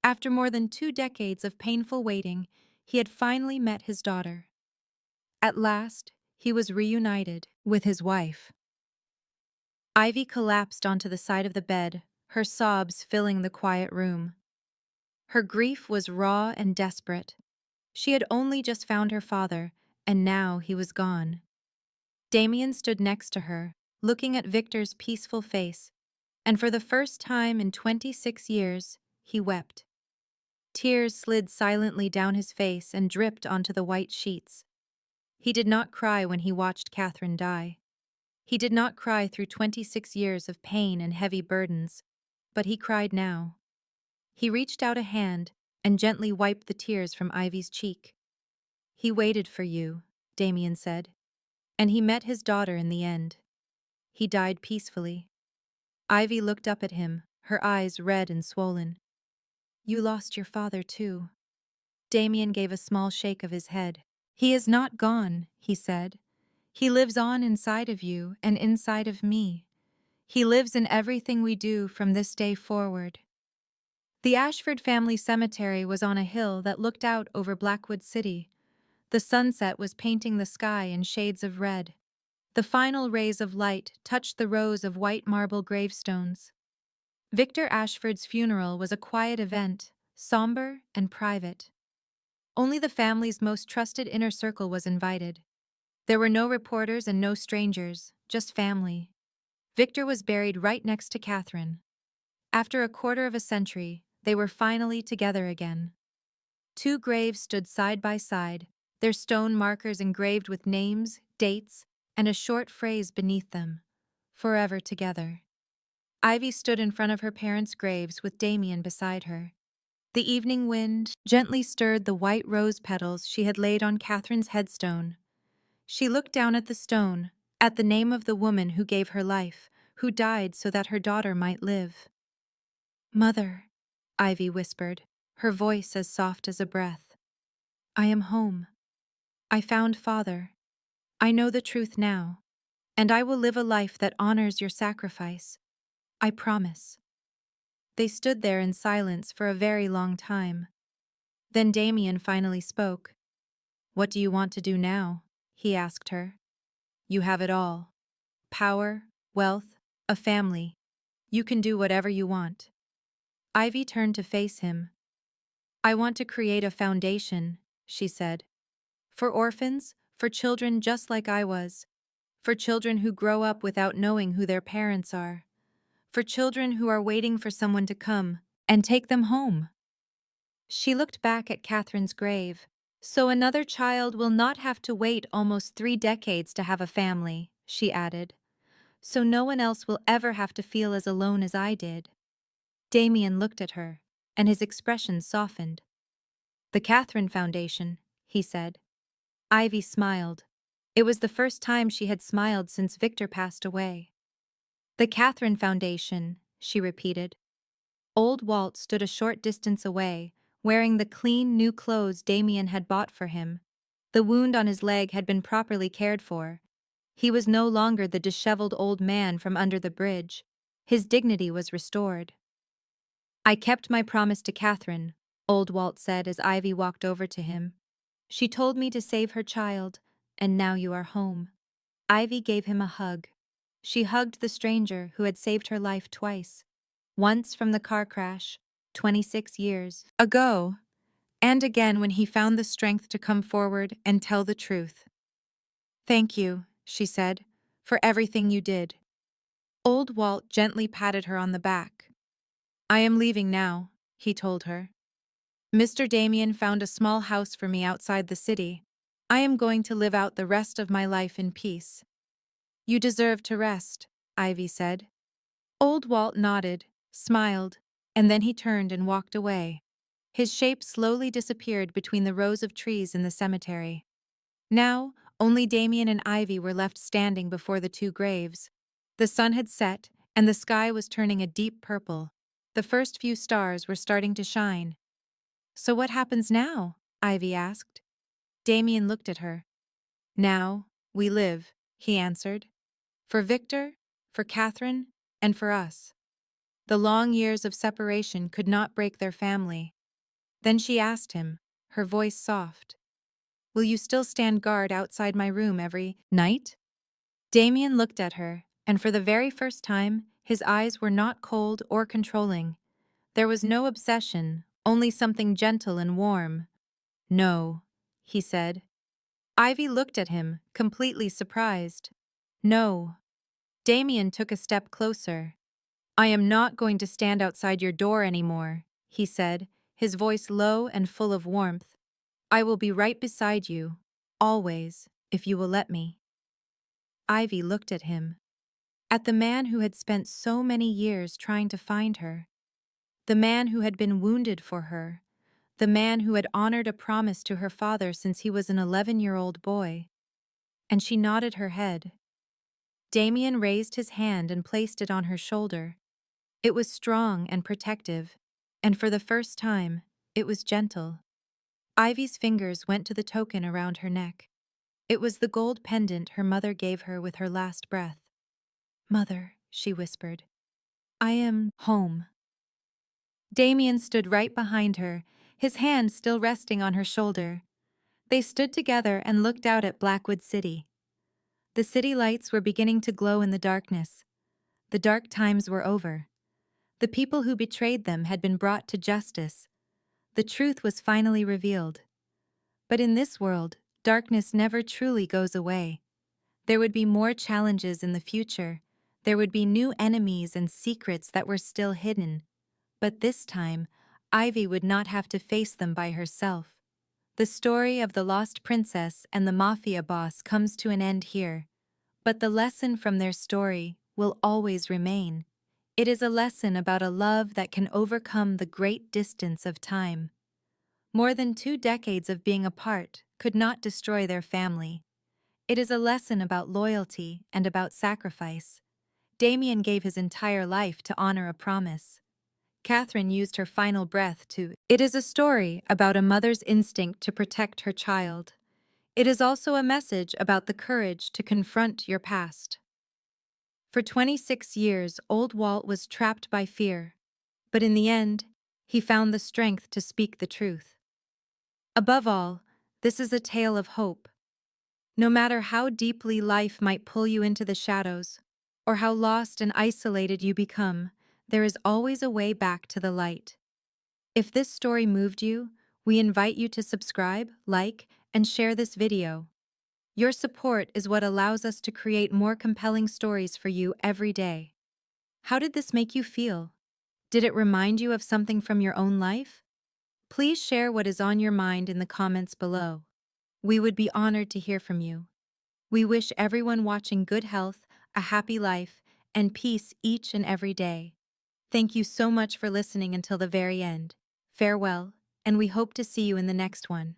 After more than 2 decades of painful waiting, he had finally met his daughter. At last, he was reunited with his wife. Ivy collapsed onto the side of the bed, her sobs filling the quiet room. Her grief was raw and desperate. She had only just found her father, and now he was gone. Damien stood next to her, looking at Victor's peaceful face, and for the first time in 26 years, he wept. Tears slid silently down his face and dripped onto the white sheets. He did not cry when he watched Catherine die. He did not cry through 26 years of pain and heavy burdens, but he cried now. He reached out a hand and gently wiped the tears from Ivy's cheek. He waited for you, Damien said, and he met his daughter in the end. He died peacefully. Ivy looked up at him, her eyes red and swollen. You lost your father too. Damien gave a small shake of his head. He is not gone, he said. He lives on inside of you and inside of me. He lives in everything we do from this day forward. The Ashford family cemetery was on a hill that looked out over Blackwood City. The sunset was painting the sky in shades of red. The final rays of light touched the rows of white marble gravestones. Victor Ashford's funeral was a quiet event, somber and private. Only the family's most trusted inner circle was invited. There were no reporters and no strangers, just family. Victor was buried right next to Catherine. After a quarter of a century, they were finally together again. Two graves stood side by side, their stone markers engraved with names, dates, and a short phrase beneath them: forever together. Ivy stood in front of her parents' graves with Damien beside her. The evening wind gently stirred the white rose petals she had laid on Catherine's headstone. She looked down at the stone, at the name of the woman who gave her life, who died so that her daughter might live. "Mother," Ivy whispered, her voice as soft as a breath. "I am home. I found Father. I know the truth now, and I will live a life that honors your sacrifice. I promise." They stood there in silence for a very long time. Then Damien finally spoke. "What do you want to do now?" he asked her. "You have it all. Power, wealth, a family. You can do whatever you want." Ivy turned to face him. "I want to create a foundation," she said. "For orphans, for children just like I was. For children who grow up without knowing who their parents are. For children who are waiting for someone to come and take them home." She looked back at Catherine's grave. "So another child will not have to wait almost 3 decades to have a family," she added. "So no one else will ever have to feel as alone as I did." Damien looked at her, and his expression softened. "The Catherine Foundation," he said. Ivy smiled. It was the first time she had smiled since Victor passed away. "The Catherine Foundation," she repeated. Old Walt stood a short distance away, wearing the clean, new clothes Damien had bought for him. The wound on his leg had been properly cared for. He was no longer the disheveled old man from under the bridge. His dignity was restored. "I kept my promise to Catherine," old Walt said as Ivy walked over to him. "She told me to save her child, and now you are home." Ivy gave him a hug. She hugged the stranger who had saved her life twice. Once from the car crash, 26 years ago, and again when he found the strength to come forward and tell the truth. "Thank you," she said, "for everything you did." Old Walt gently patted her on the back. "I am leaving now," he told her. "Mr. Damien found a small house for me outside the city. I am going to live out the rest of my life in peace." "You deserve to rest," Ivy said. Old Walt nodded, smiled, and then he turned and walked away. His shape slowly disappeared between the rows of trees in the cemetery. Now, only Damien and Ivy were left standing before the two graves. The sun had set, and the sky was turning a deep purple. The first few stars were starting to shine. "So what happens now?" Ivy asked. Damien looked at her. "Now, we live," he answered. "For Victor, for Catherine, and for us. The long years of separation could not break their family." Then she asked him, her voice soft, "Will you still stand guard outside my room every night?" Damien looked at her, and for the very first time, his eyes were not cold or controlling. There was no obsession, only something gentle and warm. "No," he said. Ivy looked at him, completely surprised. "No." Damien took a step closer. "I am not going to stand outside your door anymore," he said, his voice low and full of warmth. "I will be right beside you, always, if you will let me." Ivy looked at him, at the man who had spent so many years trying to find her, the man who had been wounded for her, the man who had honored a promise to her father since he was an 11-year-old boy. And she nodded her head. Damien raised his hand and placed it on her shoulder. It was strong and protective, and for the first time, it was gentle. Ivy's fingers went to the token around her neck. It was the gold pendant her mother gave her with her last breath. "Mother," she whispered, "I am home." Damien stood right behind her, his hand still resting on her shoulder. They stood together and looked out at Blackwood City. The city lights were beginning to glow in the darkness. The dark times were over. The people who betrayed them had been brought to justice. The truth was finally revealed. But in this world, darkness never truly goes away. There would be more challenges in the future. There would be new enemies and secrets that were still hidden. But this time, Ivy would not have to face them by herself. The story of the lost princess and the Mafia boss comes to an end here. But the lesson from their story will always remain. It is a lesson about a love that can overcome the great distance of time. More than 2 decades of being apart could not destroy their family. It is a lesson about loyalty and about sacrifice. Damien gave his entire life to honor a promise. Catherine used her final breath to. It is a story about a mother's instinct to protect her child. It is also a message about the courage to confront your past. For 26 years, old Walt was trapped by fear, but in the end, he found the strength to speak the truth. Above all, this is a tale of hope. No matter how deeply life might pull you into the shadows, or how lost and isolated you become, there is always a way back to the light. If this story moved you, we invite you to subscribe, like, and share this video. Your support is what allows us to create more compelling stories for you every day. How did this make you feel? Did it remind you of something from your own life? Please share what is on your mind in the comments below. We would be honored to hear from you. We wish everyone watching good health, a happy life, and peace each and every day. Thank you so much for listening until the very end. Farewell, and we hope to see you in the next one.